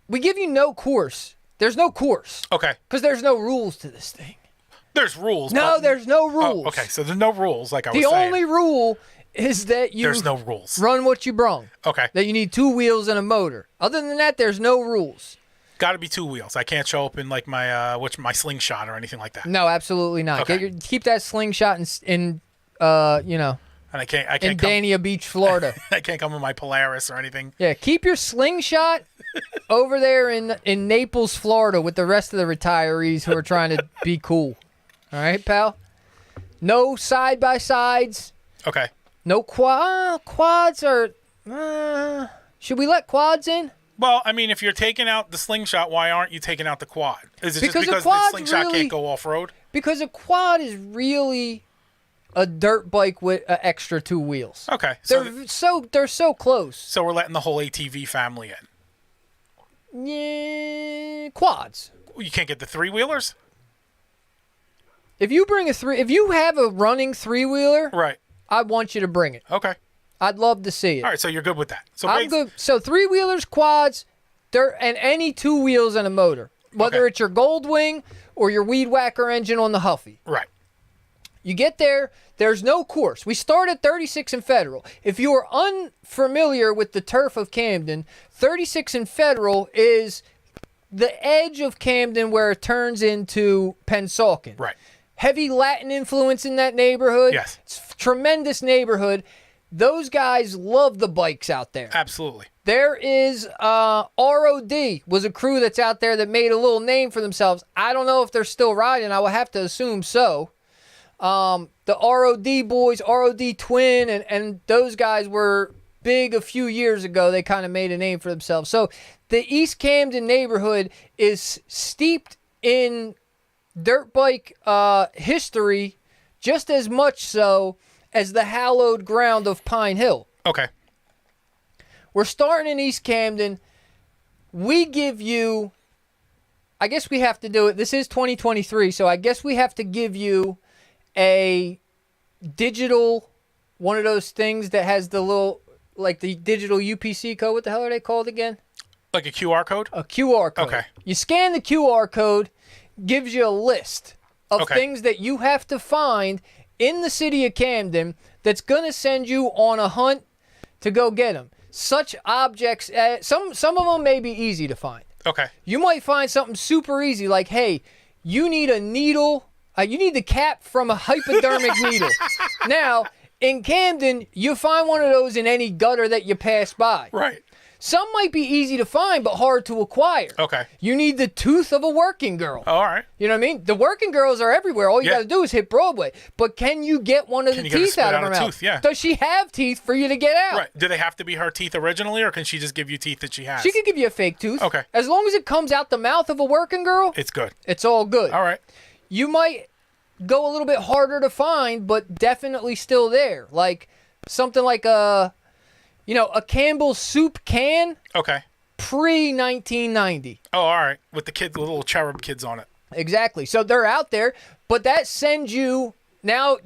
no course. There's no course. Okay. Because there's no rules to this thing. There's rules. No, there's no rules. Oh, okay, so there's no rules, like I was saying. saying. The only rule is that you there's no rules. Run what you brung. Okay. That you need 2 wheels and a motor. Other than that, there's no rules. Got to be 2 wheels. I can't show up in like my slingshot or anything like that. No, absolutely not. Okay. Keep that slingshot in And I can't in Dania Beach, Florida. I can't come in my Polaris or anything. Yeah, keep your slingshot over there in Naples, Florida, with the rest of the retirees who are trying to be cool. All right, pal? No side-by-sides. Okay. No quads are... should we let quads in? Well, I mean, if you're taking out the slingshot, why aren't you taking out the quad? Is it Because just because the slingshot can't go off-road? Because a quad is really a dirt bike with an extra 2 wheels. Okay. They're so close. So we're letting the whole ATV family in. Yeah, quads. You can't get the 3-wheelers? If you have a running 3-wheeler, Right. I want you to bring it. Okay. I'd love to see it. All right, so you're good with that. So I'm good. So 3-wheelers, quads, dirt, and any 2 wheels and a motor. Whether it's your Goldwing or your Weed Whacker engine on the Huffy. Right. You get there, there's no course. We start at 36 and Federal. If you are unfamiliar with the turf of Camden, 36 and Federal is the edge of Camden where it turns into Pennsauken. Right. Heavy Latin influence in that neighborhood. Yes. It's a tremendous neighborhood. Those guys love the bikes out there. Absolutely. There is ROD was a crew that's out there that made a little name for themselves. I don't know if they're still riding. I would have to assume so. The ROD boys, ROD Twin, and those guys were big a few years ago. They kind of made a name for themselves. So the East Camden neighborhood is steeped in dirt bike history just as much so as the hallowed ground of Pine Hill. Okay. We're starting in East Camden. We give you, I guess we have to do it. This is 2023, so I guess we have to give you a digital, one of those things that has the little, like the digital UPC code. What the hell are they called again? Like a QR code? A QR code. Okay. You scan the QR code, gives you a list of things that you have to find in the city of Camden that's going to send you on a hunt to go get them. Such objects, some of them may be easy to find. Okay. You might find something super easy like, hey, you need a needle. You need the cap from a hypodermic needle. Now, in Camden, you find one of those in any gutter that you pass by. Right. Some might be easy to find, but hard to acquire. Okay. You need the tooth of a working girl. Oh, all right. You know what I mean? The working girls are everywhere. All you Yeah. got to do is hit Broadway. But can you get one of the teeth out of her mouth? Tooth? Yeah. Does she have teeth for you to get out? Right. Do they have to be her teeth originally, or can she just give you teeth that she has? She could give you a fake tooth. Okay. As long as it comes out the mouth of a working girl, It's good. it's all good. All right. You might go a little bit harder to find, but definitely still there. Like something like a Campbell's soup can. Okay. Pre-1990. Oh, all right. With the kids, the little cherub kids on it. Exactly. So they're out there, but that sends you now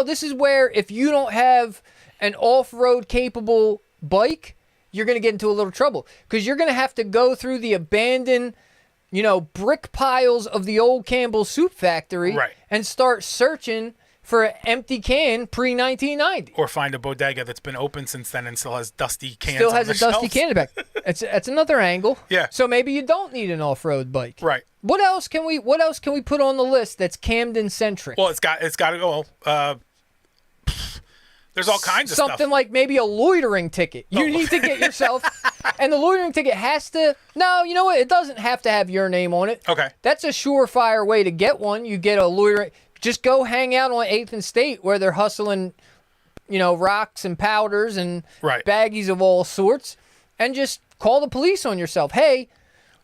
this is where if you don't have an off-road capable bike, you're going to get into a little trouble because you're going to have to go through the abandoned, brick piles of the old Campbell Soup Factory and start searching for an empty can pre-1990. Or find a bodega that's been open since then and still has dusty cans. Still has on a the dusty shelves. can in the back. That's another angle. Yeah. So maybe you don't need an off-road bike. Right. What else can we put on the list that's Camden centric? Well, it's got to go. There's all kinds of stuff. Something like maybe a loitering ticket. You need to get yourself, and the loitering ticket has to. No, you know what? It doesn't have to have your name on it. Okay. That's a surefire way to get one. You get a loitering. Just go hang out on 8th and State where they're hustling, rocks and powders and baggies of all sorts, and just call the police on yourself. Hey,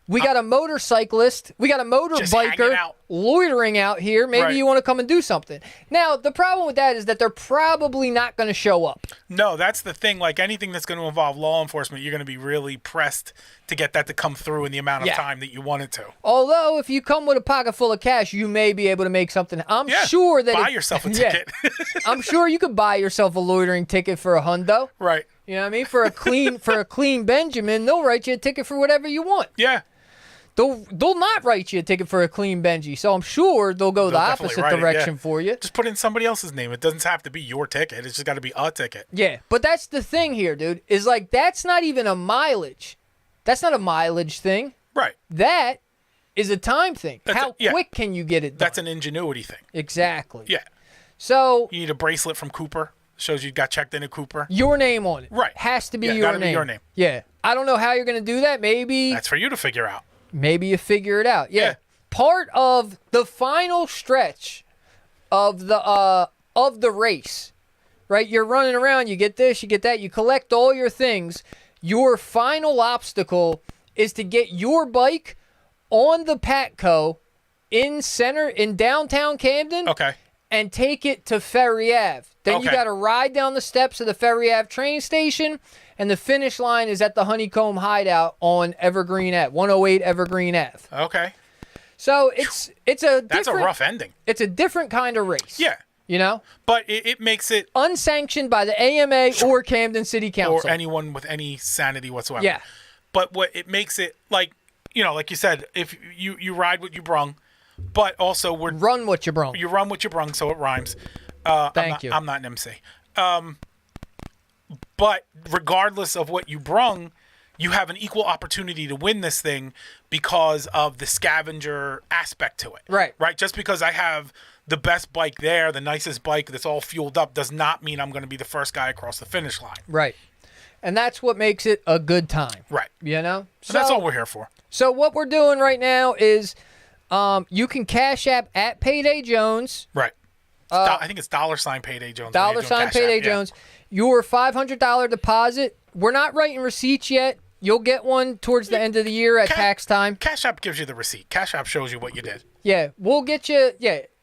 we got a motorcyclist, we got a motorbiker loitering out here. Maybe Right. you want to come and do something. Now, the problem with that is that they're probably not going to show up. No, that's the thing. Like anything that's going to involve law enforcement, you're going to be really pressed to get that to come through in the amount of time that you want it to. Although, if you come with a pocket full of cash, you may be able to make something. I'm sure that buy yourself a ticket. I'm sure you could buy yourself a loitering ticket for $100. Right. You know what I mean? For a clean Benjamin, they'll write you a ticket for whatever you want. Yeah. They'll not write you a ticket for a clean Benji. So I'm sure they'll go the opposite direction for you. Just put in somebody else's name. It doesn't have to be your ticket. It's just got to be a ticket. Yeah, but that's the thing here, dude. Is like that's not even a mileage. That's not a mileage thing. Right. That is a time thing. How quick can you get it done? That's an ingenuity thing. Exactly. Yeah. So you need a bracelet from Cooper. Shows you got checked in at Cooper. Your name on it. Right. Has to be your gotta name. Be your name. Yeah. I don't know how you're going to do that. Maybe. That's for you to figure out. Maybe you figure it out. Yeah. Part of the final stretch of the race, right? You're running around, you get this, you get that, you collect all your things. Your final obstacle is to get your bike on the Patco in downtown Camden. Okay. And take it to Ferry Ave. Then you got to ride down the steps of the Ferry Ave train station, and the finish line is at the Honeycomb Hideout on Evergreen Ave, 108 Evergreen Ave. Okay. So that's a rough ending. It's a different kind of race. Yeah. You know? But it makes it unsanctioned by the AMA or Camden City Council. Or anyone with any sanity whatsoever. Yeah. But what it makes it like you said, if you ride what you brung, but also run what you brung. You run what you brung, so it rhymes. Thank you. I'm not an MC. But regardless of what you brung, you have an equal opportunity to win this thing because of the scavenger aspect to it. Right. Right? Just because I have the best bike there, the nicest bike that's all fueled up, does not mean I'm going to be the first guy across the finish line. Right. And that's what makes it a good time. Right. You know? So that's all we're here for. So what we're doing right now is you can Cash App at Payday Jones. Right. I think it's $Payday Jones. $Payday Jones. Your $500 deposit. We're not writing receipts yet. You'll get one towards the end of the year at tax time. Cash App gives you the receipt. Cash App shows you what you did. Yeah, we'll get you.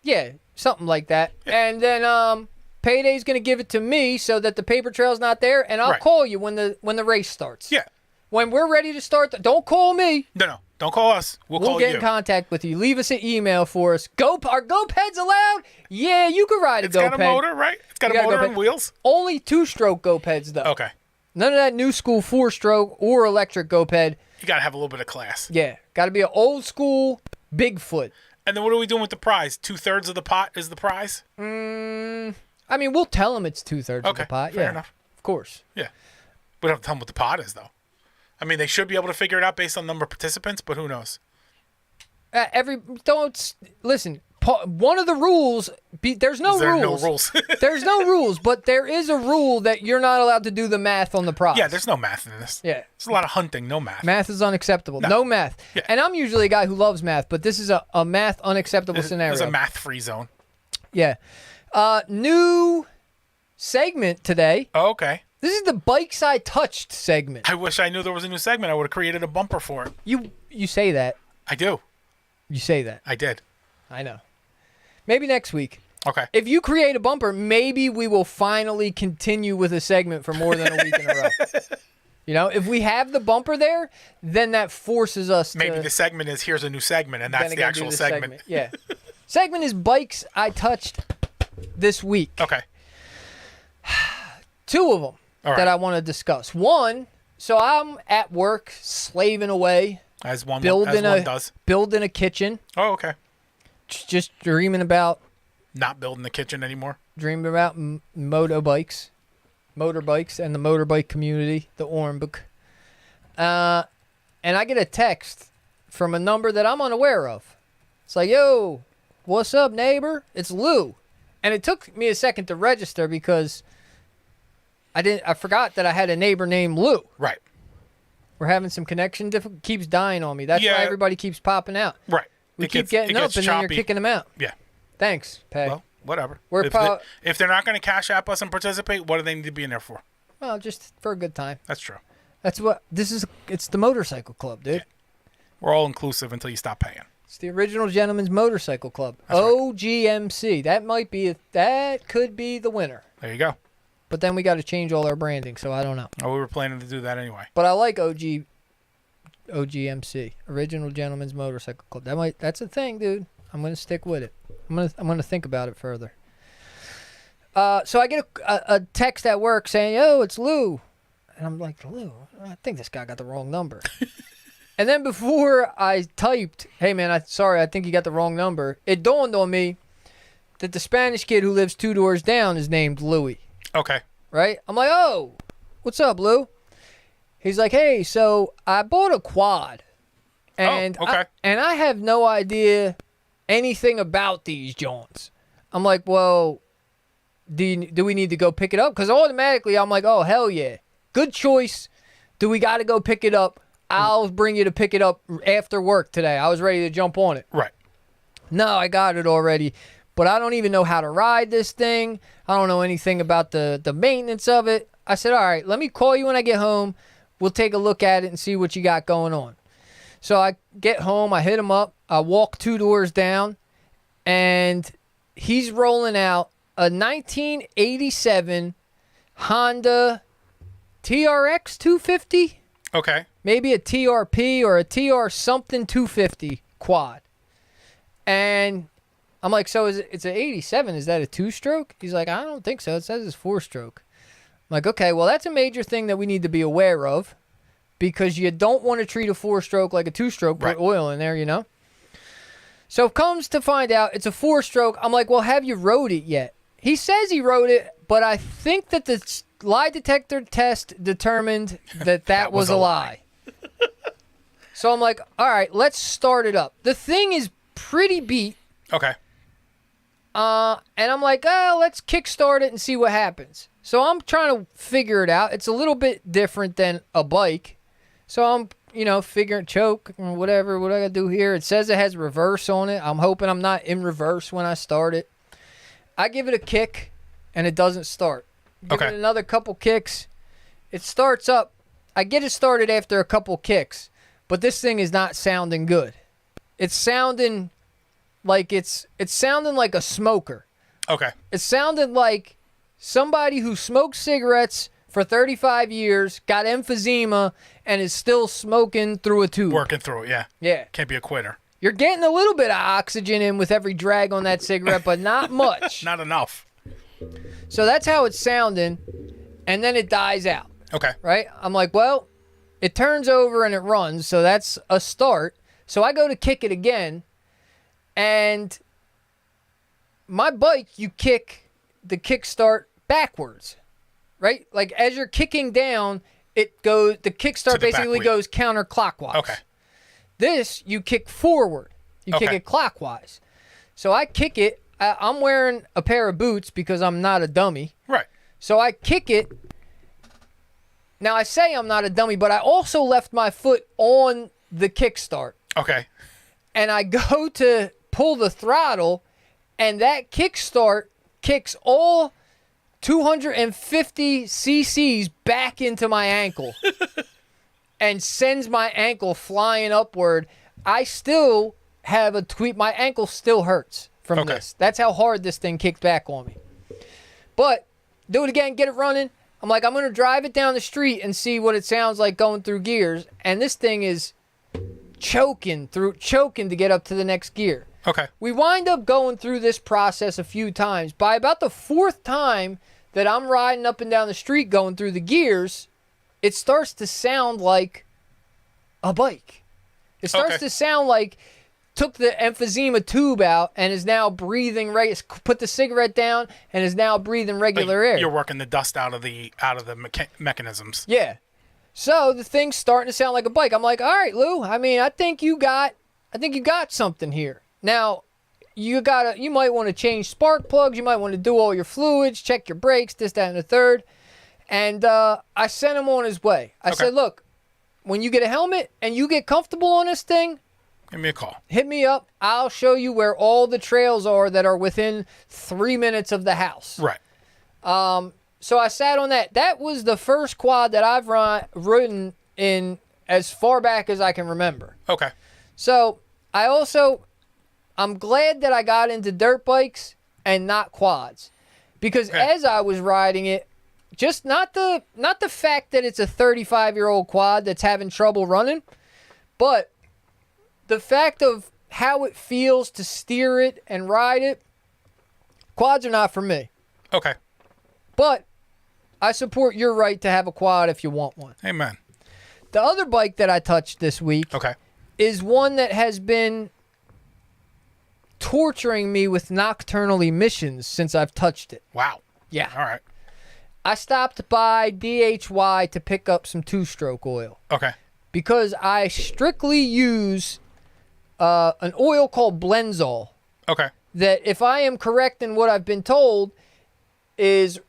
Yeah, something like that. Yeah. And then Payday's gonna give it to me so that the paper trail's not there, and I'll call you when the race starts. Yeah. When we're ready to start, don't call me. No. Don't call us. We'll call you. We'll get in contact with you. Leave us an email for us. Are GoPeds allowed? Yeah, you can ride a GoPed. It's got a motor, right? It's got a motor and wheels. Only 2-stroke GoPeds, though. Okay. None of that new school 4-stroke or electric GoPed. You got to have a little bit of class. Yeah. Got to be an old school Bigfoot. And then what are we doing with the prize? 2/3 of the pot is the prize? I mean, we'll tell them it's 2/3 of the pot. Fair enough. Of course. Yeah. We don't have to tell them what the pot is, though. I mean, they should be able to figure it out based on number of participants, but who knows? Listen. One of the rules, there's no rules. There's no rules, but there is a rule that you're not allowed to do the math on the prize. Yeah, there's no math in this. Yeah. There's a lot of hunting, no math. Math is unacceptable. No math. Yeah. And I'm usually a guy who loves math, but this is a math unacceptable scenario. It's a math-free zone. Yeah. New segment today. Oh, okay. This is the Bikes I Touched segment. I wish I knew there was a new segment. I would have created a bumper for it. You say that. I do. You say that. I did. I know. Maybe next week. Okay. If you create a bumper, maybe we will finally continue with a segment for more than a week in a row. You know, if we have the bumper there, then that forces us maybe to... the segment is here's a new segment, and that's the actual segment. Yeah. Segment is Bikes I Touched this week. Okay. 2 of them that I want to discuss. One, so I'm at work slaving away. As one does. Building a kitchen. Oh, okay. Just dreaming about... Not building the kitchen anymore. Dreaming about motorbikes and the motorbike community, the Ormbuk. And I get a text from a number that I'm unaware of. It's like, yo, what's up, neighbor? It's Lou. And it took me a second to register because I forgot that I had a neighbor named Lou. Right. We're having some connection keeps dying on me. That's why everybody keeps popping out. Right. We keep getting up and then you're kicking them out. Yeah. Thanks, Peg. Well, whatever. If if they're not going to cash app us and participate, what do they need to be in there for? Well, just for a good time. That's true. That's what this is. It's the motorcycle club, dude. Yeah. We're all inclusive until you stop paying. It's the Original Gentleman's Motorcycle Club. That's right. OGMC. That could be the winner. There you go. But then we got to change all our branding, so I don't know. Oh, we were planning to do that anyway. But I like OGMC, Original Gentleman's Motorcycle Club. That's a thing, dude. I'm gonna stick with it. I'm gonna think about it further. So I get a text at work saying, "Oh, it's Lou," and I'm like, "Lou, I think this guy got the wrong number." And then before I typed, "Hey man, sorry, I think you got the wrong number," it dawned on me that the Spanish kid who lives 2 doors down is named Louis. Okay. Right? I'm like, "Oh, what's up, Lou?" He's like, "Hey, so I bought a quad, and okay. I have no idea anything about these Johns." I'm like, "Well, do we need to go pick it up?" Because automatically I'm like, "Oh, hell yeah. Good choice. Do we got to go pick it up? I'll bring you to pick it up after work today." I was ready to jump on it. Right. No, I got it already. But I don't even know how to ride this thing. I don't know anything about the maintenance of it. I said, all right, let me call you when I get home. We'll take a look at it and see what you got going on. So I get home. I hit him up. I walk 2 doors down. And he's rolling out a 1987 Honda TRX 250. Okay. Maybe a TRP or a TR something 250 quad. And I'm like, so it's an 87. Is that a 2-stroke? He's like, I don't think so. It says it's 4-stroke. I'm like, okay, well, that's a major thing that we need to be aware of because you don't want to treat a 4-stroke like a 2-stroke, right. Put oil in there, you know? So it comes to find out it's a 4-stroke. I'm like, well, have you rode it yet? He says he rode it, but I think that the lie detector test determined that was a lie. So I'm like, all right, let's start it up. The thing is pretty beat. Okay. And I'm like, oh, let's kickstart it and see what happens. So I'm trying to figure it out. It's a little bit different than a bike. So I'm, figuring choke or whatever. What I got to do here? It says it has reverse on it. I'm hoping I'm not in reverse when I start it. I give it a kick, and it doesn't start. Give it another couple kicks. It starts up. I get it started after a couple kicks, but this thing is not sounding good. It's sounding like it's sounding like a smoker. Okay. It sounded like somebody who smoked cigarettes for 35 years, got emphysema, and is still smoking through a tube. Working through it, yeah. Yeah. Can't be a quitter. You're getting a little bit of oxygen in with every drag on that cigarette, but not much. Not enough. So that's how it's sounding, and then it dies out. Okay. Right? I'm like, well, it turns over and it runs, so that's a start. So I go to kick it again, and my bike, you kick the kickstart backwards, right? Like as you're kicking down, the kickstart basically goes counterclockwise. Okay. This, you kick forward. You kick it clockwise. So I kick it. I'm wearing a pair of boots because I'm not a dummy. Right. So I kick it. Now I say I'm not a dummy, but I also left my foot on the kickstart. Okay. And I go to pull the throttle, and that kickstart kicks all 250 cc's back into my ankle and sends my ankle flying upward. I still have a tweak. My ankle still hurts from this. That's how hard this thing kicked back on me. But do it again, get it running. I'm like, I'm going to drive it down the street and see what it sounds like going through gears. And this thing is choking to get up to the next gear. Okay. We wind up going through this process a few times. By about the 4th time that I'm riding up and down the street going through the gears, it starts to sound like a bike. It starts to sound like took the emphysema tube out and is now breathing put the cigarette down and is now breathing regular air. You're working the dust out of the mechanisms. Yeah. So the thing's starting to sound like a bike. I'm like, all right, Lou. I mean, I think you got something here. Now, you might want to change spark plugs. You might want to do all your fluids, check your brakes, this, that, and the third. And I sent him on his way. I said, look, when you get a helmet and you get comfortable on this thing, give me a call. Hit me up. I'll show you where all the trails are that are within 3 minutes of the house. Right. So I sat on that. That was the first quad that I've ridden in as far back as I can remember. Okay. So I'm glad that I got into dirt bikes and not quads, because as I was riding it, just not the fact that it's a 35-year-old quad that's having trouble running, but the fact of how it feels to steer it and ride it. Quads are not for me. Okay. But I support your right to have a quad if you want one. Amen. The other bike that I touched this week is one that has been torturing me with nocturnal emissions since I've touched it. Wow. Yeah. All right. I stopped by DHY to pick up some two-stroke oil. Okay. Because I strictly use an oil called Blenzol. Okay. That, if I am correct in what I've been told, is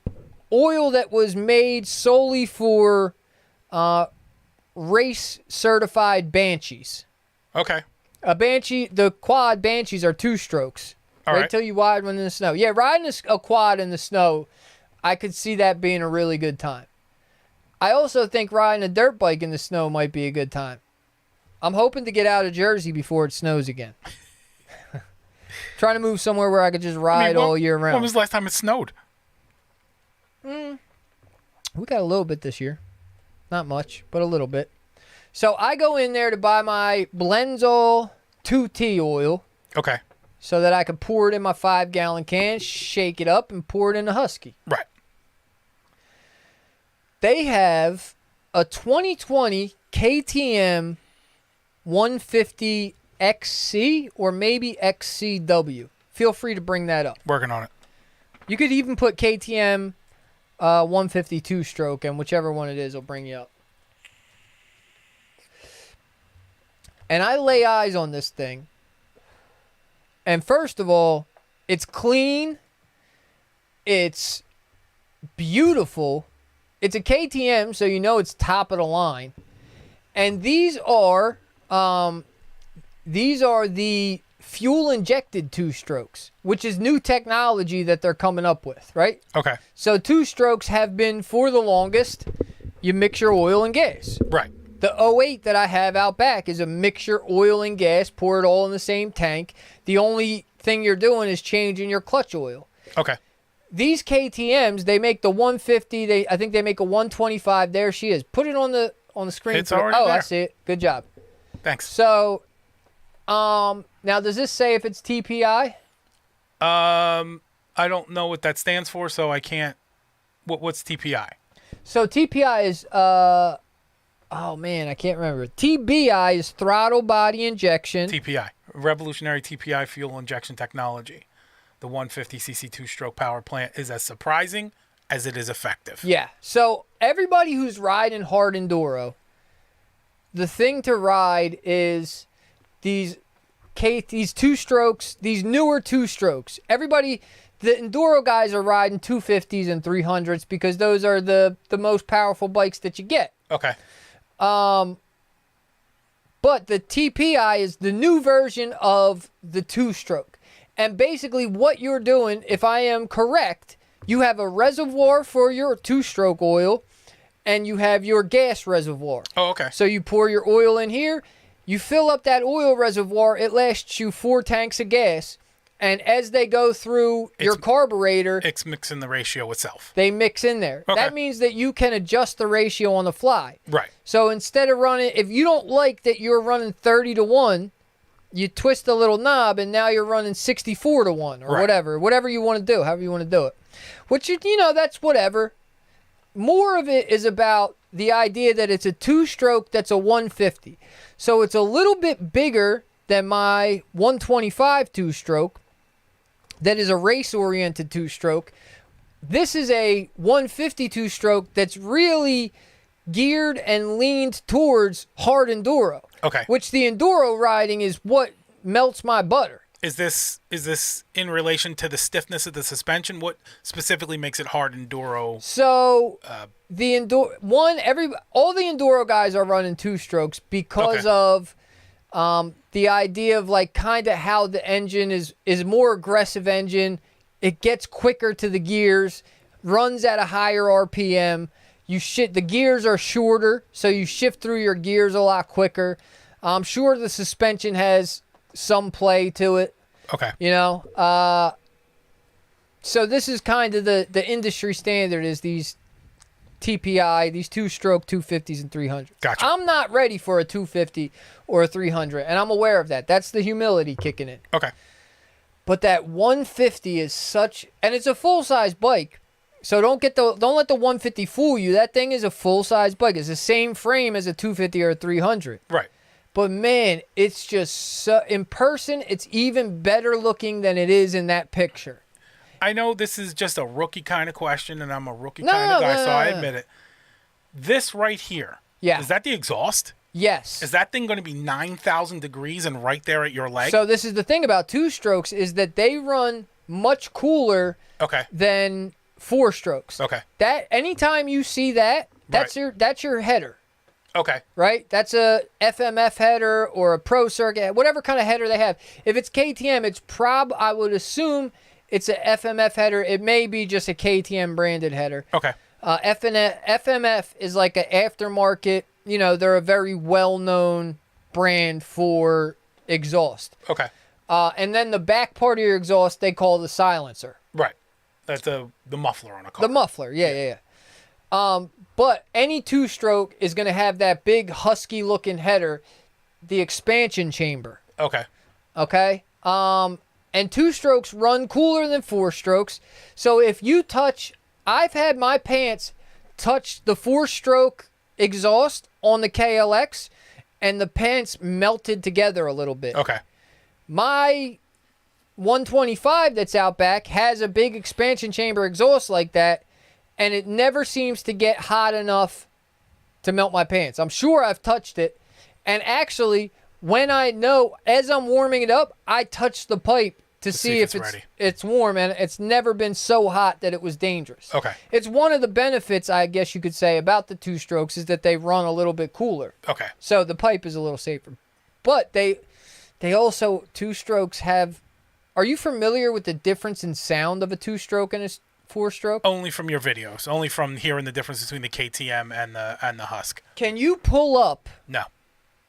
oil that was made solely for race-certified Banshees. Okay. A Banshee, the quad Banshees are two strokes. All Wait right. till you ride one in the snow. Yeah, riding a quad in the snow, I could see that being a really good time. I also think riding a dirt bike in the snow might be a good time. I'm hoping to get out of Jersey before it snows again. Trying to move somewhere where I could just ride all year round. When was the last time it snowed? We got a little bit this year. Not much, but a little bit. So I go in there to buy my Blenzol 2T oil. Okay. So that I could pour it in my 5-gallon can, shake it up, and pour it in the Husky. Right. They have a 2020 KTM 150 XC or maybe XCW. Feel free to bring that up. Working on it. You could even put KTM 152 stroke, and whichever one it is will bring you up. And I lay eyes on this thing. And first of all, it's clean. It's beautiful. It's a KTM, so you know it's top of the line. And these are the fuel-injected two-strokes, which is new technology that they're coming up with, right? Okay. So two-strokes have been, for the longest, you mix your oil and gas. Right. The 08 that I have out back is a mixture oil and gas, pour it all in the same tank. The only thing you're doing is changing your clutch oil. Okay. These KTMs, they make the 150. I think they make a 125. There she is. Put it on the screen. It's already there. there. I see it. Good job. Thanks. So, now does this say if it's TPI? I don't know what that stands for, so I can't. What's TPI? So TPI is oh man, I can't remember. TBI is throttle body injection. TPI, revolutionary TPI fuel injection technology. The 150cc two-stroke power plant is as surprising as it is effective. Yeah. So everybody who's riding hard enduro, the thing to ride is these two-strokes, these newer two-strokes. Everybody, the enduro guys are riding 250s and 300s because those are the most powerful bikes that you get. Okay. But the TPI is the new version of the two-stroke. And basically what you're doing, if I am correct, you have a reservoir for your two-stroke oil and you have your gas reservoir. Oh, okay. So you pour your oil in here, you fill up that oil reservoir, it lasts you 4 tanks of gas. And as they go through your carburetor, it's mixing the ratio itself. they mix in there. Okay. That means that you can adjust the ratio on the fly. Right. So instead of running, if you don't like that you're running 30-1, you twist a little knob and now you're running 64-1 or whatever you want to do, however you want to do it. Which, you know, that's whatever. More of it is about the idea that it's a two-stroke that's a 150. So it's a little bit bigger than my 125 two-stroke that is a race-oriented two-stroke. This is a 150 two-stroke that's really geared and leaned towards hard enduro. Okay. Which the enduro riding is what melts my butter. Is this in relation to the stiffness of the suspension? What specifically makes it hard enduro? So the all the enduro guys are running two strokes because of the idea of like kind of how the engine is more aggressive engine. It gets quicker to the gears, runs at a higher RPM. The gears are shorter, so you shift through your gears a lot quicker. I'm sure the suspension has some play to it. Okay. You know, so this is kind of the industry standard is these TPI, these two-stroke 250s and 300s. Gotcha. I'm not ready for a 250 or a 300, and I'm aware of that. That's the humility kicking in. Okay. But that 150 is such, and it's a full-size bike. So don't let the 150 fool you. That thing is a full-size bike. It's the same frame as a 250 or a 300. Right. But man, it's just so, in person, it's even better looking than it is in that picture. I know this is just a rookie kind of question, and I'm a rookie kind of guy, so I admit it. This right here, is that the exhaust? Yes. Is that thing going to be 9,000 degrees and right there at your leg? So this is the thing about two-strokes is that they run much cooler than four-strokes. Okay. That anytime you see that, that's your header. Okay. Right? That's a FMF header or a Pro Circuit, whatever kind of header they have. If it's KTM, it's I would assume it's a FMF header. It may be just a KTM branded header. Okay. FMF is like an aftermarket, you know, they're a very well-known brand for exhaust. Okay. And then the back part of your exhaust, they call the silencer. Right. That's the muffler on a car. The muffler, yeah. But any two-stroke is going to have that big husky-looking header, the expansion chamber. Okay. Okay? And two-strokes run cooler than four-strokes. So if you touch... I've had my pants touch the four-stroke exhaust on the KLX, and the pants melted together a little bit. Okay. My 125 that's out back has a big expansion chamber exhaust like that, and it never seems to get hot enough to melt my pants. I'm sure I've touched it. And actually, when I know, as I'm warming it up, I touch the pipe to see if it's warm, and it's never been so hot that it was dangerous. Okay. It's one of the benefits, I guess you could say, about the two-strokes is that they run a little bit cooler. Okay. So the pipe is a little safer. But they also, two-strokes have... Are you familiar with the difference in sound of a two-stroke and a four-stroke? Only from your videos. Only from hearing the difference between the KTM and the Husk. Can you pull up... No.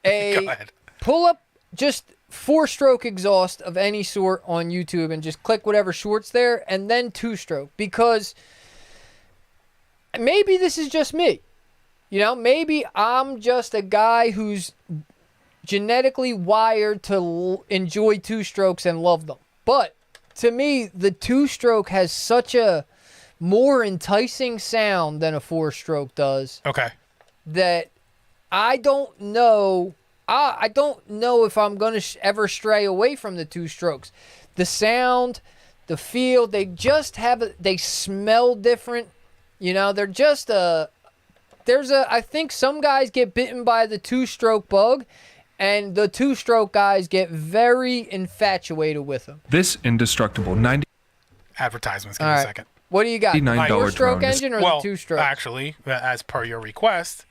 Go ahead. Pull up just four-stroke exhaust of any sort on YouTube and just click whatever short's there, and then two-stroke. Because maybe this is just me. You know, maybe I'm just a guy who's genetically wired to enjoy two-strokes and love them. But to me, the two-stroke has such a more enticing sound than a four-stroke does. Okay. That I don't know. I don't know if I'm going to ever stray away from the two-strokes. The sound, the feel, they just they smell different. You know, they're just I think some guys get bitten by the two-stroke bug, and the two-stroke guys get very infatuated with them. This indestructible advertisements. Give me a second. What do you got? $99 Four-stroke drone. engine or the two-stroke? Actually, as per your request,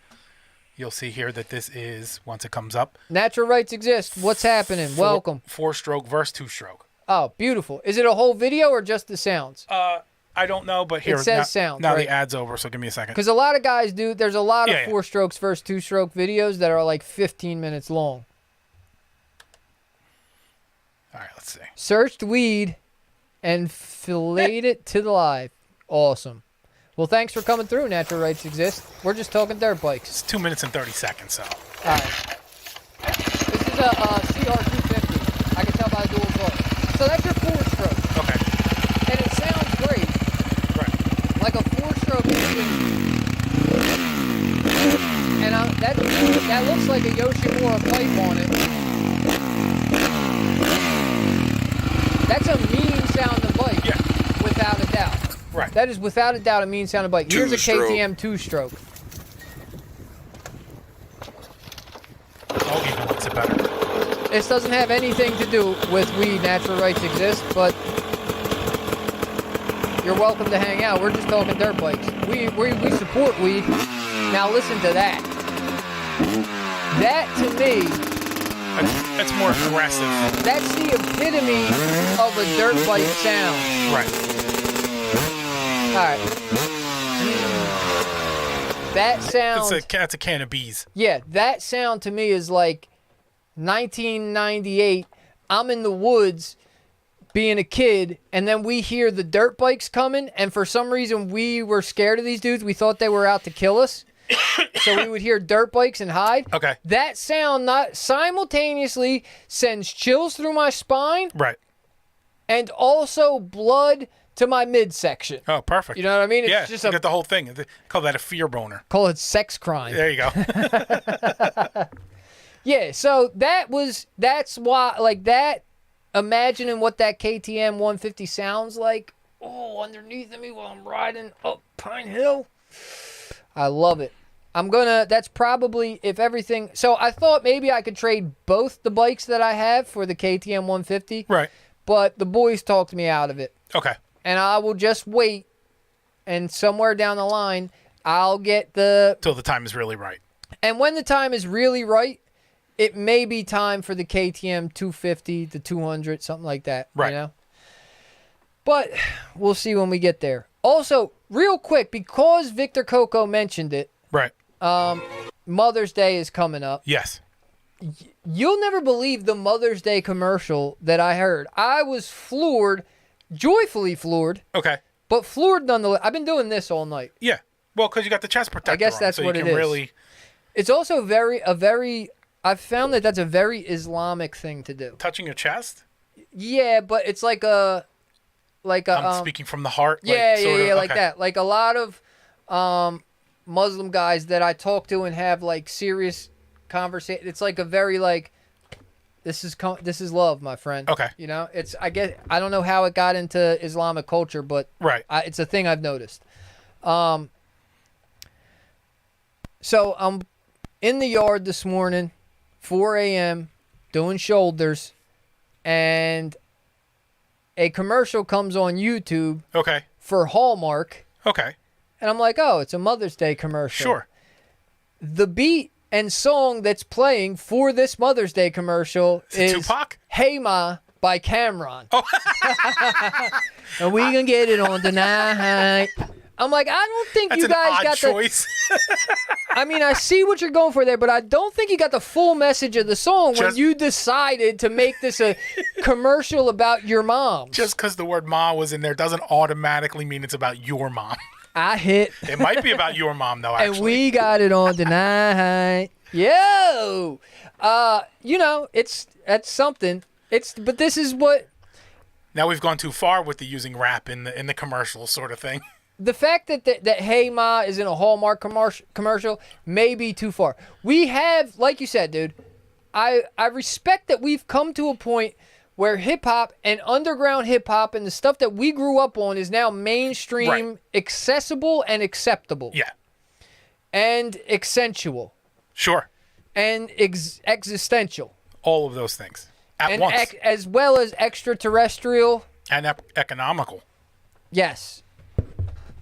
you'll see here that this is, once it comes up. Natural rights exist. What's happening? Welcome. Four-stroke versus two-stroke. Oh, beautiful. Is it a whole video or just the sounds? I don't know, but here. It says sounds, Now right? the ad's over, so give me a second. Because a lot of guys do. There's a lot of four-strokes versus two-stroke videos that are like 15 minutes long. All right, let's see. Searched weed and filleted it to the live. Awesome. Well, thanks for coming through, Natural Rights Exist. We're just talking dirt bikes. It's 2 minutes and 30 seconds, so. All right. This is a CR250. I can tell by the dual exhaust. So that's your four-stroke. Okay. And it sounds great. Right. Like a four-stroke engine. And that looks like a Yoshimura pipe on it. That's a mean sounding bike. Yeah. Without a doubt. Right. That is without a doubt a mean sounding bike. Here's a KTM two-stroke. Oh, even makes it better. This doesn't have anything to do with weed. Natural Rights Exist, but you're welcome to hang out. We're just talking dirt bikes. We support weed. Now listen to that. That to me, that's more aggressive. that's the epitome of a dirt bike sound. Right. All right. That sound. That's a can of bees. Yeah, that sound to me is like 1998. I'm in the woods being a kid, and then we hear the dirt bikes coming, and for some reason we were scared of these dudes. We thought they were out to kill us. So we would hear dirt bikes and hide. Okay. That sound not simultaneously sends chills through my spine. Right. And also blood to my midsection. Oh, perfect. You know what I mean? It's yeah, just you get the whole thing. They call that a fear boner. Call it sex crime. There you go. Yeah, so that's why, like that, imagining what that KTM 150 sounds like, underneath of me while I'm riding up Pine Hill. I love it. That's probably, if everything, so I thought maybe I could trade both the bikes that I have for the KTM 150. Right. But the boys talked me out of it. Okay. And I will just wait, and somewhere down the line, I'll get till the time is really right. And when the time is really right, it may be time for the KTM 250, the 200, something like that. Right. You know? But we'll see when we get there. Also, real quick, because Victor Coco mentioned it, right. Mother's Day is coming up. Yes. You'll never believe the Mother's Day commercial that I heard. I was floored, joyfully floored. Okay. But floored nonetheless. I've been doing this all night. Yeah. Well, because you got the chest protector I guess on, that's so what you it can is. Really... It's also a very. I've found that's a very Islamic thing to do. Touching your chest? Yeah, but it's like a. I'm speaking from the heart. Yeah, like, like that. Like a lot of Muslim guys that I talk to and have like serious conversation. It's like a very like, this is love, my friend. Okay. You know, I don't know how it got into Islamic culture, but right. It's a thing I've noticed. So I'm in the yard this morning, 4 a.m., doing shoulders, and a commercial comes on YouTube. Okay. For Hallmark. Okay. And I'm like, oh, it's a Mother's Day commercial. Sure. The beat and song that's playing for this Mother's Day commercial is Tupac? Hey Ma by Cameron. Oh. And we gonna get it on tonight. I'm like, I don't think you guys got choice. I mean, I see what you're going for there, but I don't think you got the full message of the song when you decided to make this a commercial about your mom. Just because the word "ma" was in there doesn't automatically mean it's about your mom. It might be about your mom, though, actually. And we got it on tonight. Yo! You know, that's something. But this is what... Now we've gone too far with the using rap in the commercial sort of thing. The fact that Hey Ma is in a Hallmark commercial may be too far. We have, like you said, dude, I respect that we've come to a point where hip-hop and underground hip-hop and the stuff that we grew up on is now mainstream, accessible, and acceptable. Yeah. And accentual. Sure. And existential. All of those things at once. As well as extraterrestrial. And economical. Yes.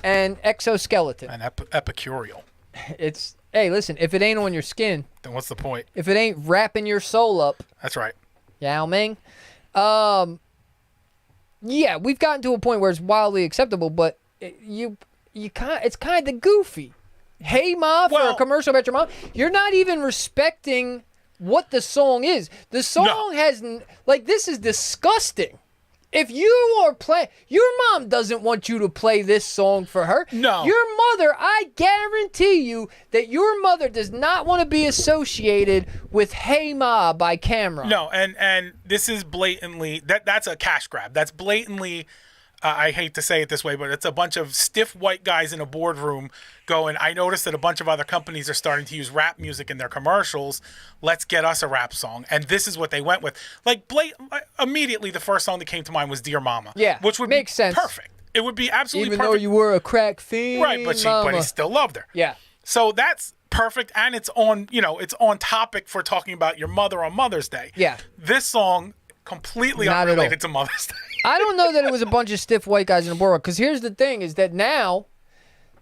And exoskeleton. And epicureal. Hey, listen, if it ain't on your skin. Then what's the point? If it ain't wrapping your soul up. That's right. Yao Ming. Yeah, we've gotten to a point where it's wildly acceptable, but it's kind of goofy. Hey Ma for a commercial about your mom. You're not even respecting what the song is. The song has this is disgusting. If you are your mom doesn't want you to play this song for her. No. Your mother, I guarantee you that your mother does not want to be associated with Hey Ma by Cameron. No, and this is blatantly, that's a cash grab. That's blatantly, I hate to say it this way, but it's a bunch of stiff white guys in a boardroom going, I noticed that a bunch of other companies are starting to use rap music in their commercials. Let's get us a rap song. And this is what they went with. Immediately the first song that came to mind was Dear Mama. Yeah, which would make be sense. Perfect. It would be absolutely perfect. Even though you were a crack fiend, right? But he still loved her. Yeah. So that's perfect, and it's on topic for talking about your mother on Mother's Day. Yeah. This song completely Not unrelated to Mother's Day. I don't know that it was a bunch of stiff white guys in the boardroom, because here's the thing: is that now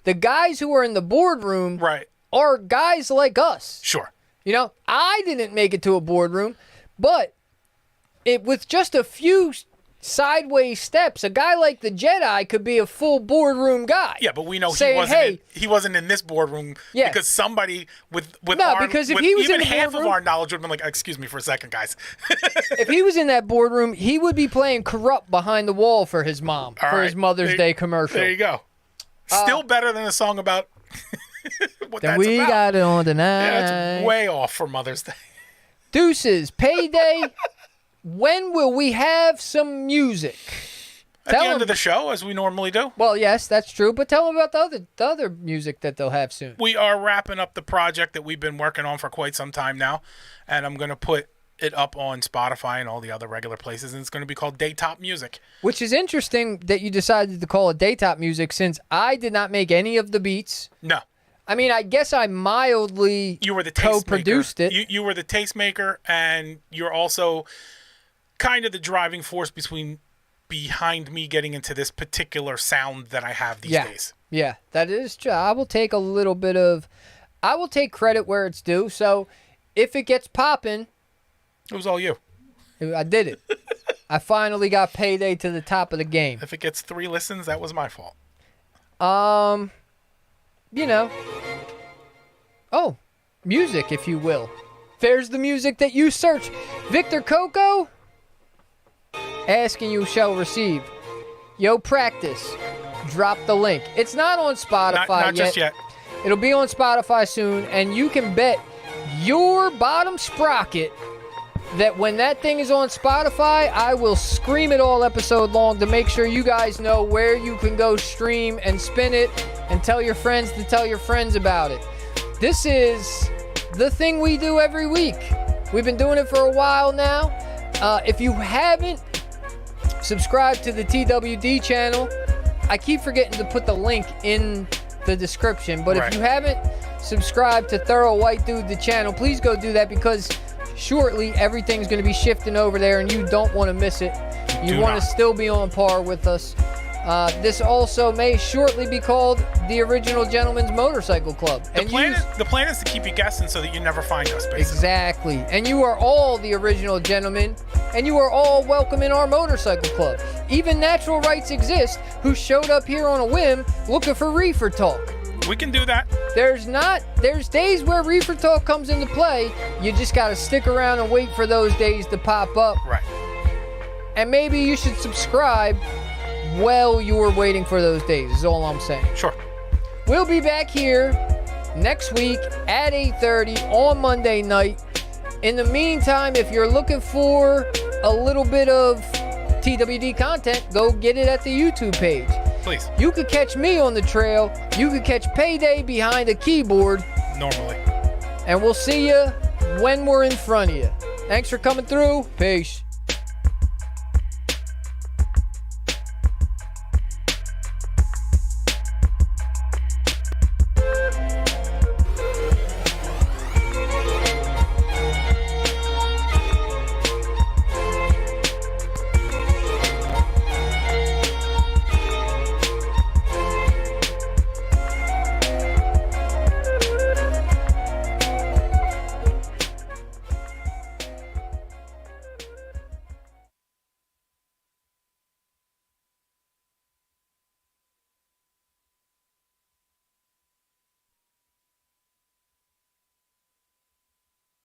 the guys who are in the boardroom are guys like us. Sure. You know, I didn't make it to a boardroom, but with just a few sideways steps. A guy like the Jedi could be a full boardroom guy. Yeah, but we know saying, he wasn't in this boardroom because somebody with because if he was even in the half boardroom, of our knowledge would have been like, excuse me for a second, guys. If he was in that boardroom, he would be playing Corrupt behind the wall for his mom his Mother's Day commercial. There you go. Still better than a song about what then that's we about. got it on tonight. Yeah, it's way off for Mother's Day. Deuces, payday. When will we have some music? At the end of the show, as we normally do. Well, yes, that's true. But tell them about the other music that they'll have soon. We are wrapping up the project that we've been working on for quite some time now, and I'm going to put it up on Spotify and all the other regular places, and it's going to be called Daytop Music. Which is interesting that you decided to call it Daytop Music, since I did not make any of the beats. No. I mean, I guess I mildly co-produced it. You were the tastemaker, and you're also kind of the driving force behind me getting into this particular sound that I have these days. Yeah, that is true. I will take credit where it's due. So if it gets popping, it was all you. I did it. I finally got payday to the top of the game. If it gets 3 listens, that was my fault. Music, if you will. There's the music that you search. Victor Coco, asking you shall receive. Yo, practice. Drop the link. It's not on Spotify not just yet. It'll be on Spotify soon, and you can bet your bottom sprocket that when that thing is on Spotify, I will scream it all episode long to make sure you guys know where you can go stream and spin it and tell your friends to tell your friends about it. This is the thing we do every week. We've been doing it for a while now. If you haven't subscribed to the TWD channel, I keep forgetting to put the link in the description, but if you haven't subscribed to Thorough White Dude, the channel, please go do that, because shortly everything's going to be shifting over there and you don't want to miss it. You want to still be on par with us. This also may shortly be called the Original Gentleman's Motorcycle Club. The plan is to keep you guessing so that you never find us, basically. Exactly. And you are all the original gentlemen, and you are all welcome in our motorcycle club. Even Natural Rights Exist, who showed up here on a whim looking for reefer talk. We can do that. There's days where reefer talk comes into play. You just got to stick around and wait for those days to pop up. Right. And maybe you should subscribe while you're waiting for those days, is all I'm saying. Sure. We'll be back here next week at 8:30 on Monday night. In the meantime, if you're looking for a little bit of TWD content, go get it at the YouTube page. Please. You could catch me on the trail. You could catch Payday behind a keyboard. Normally. And we'll see you when we're in front of you. Thanks for coming through. Peace.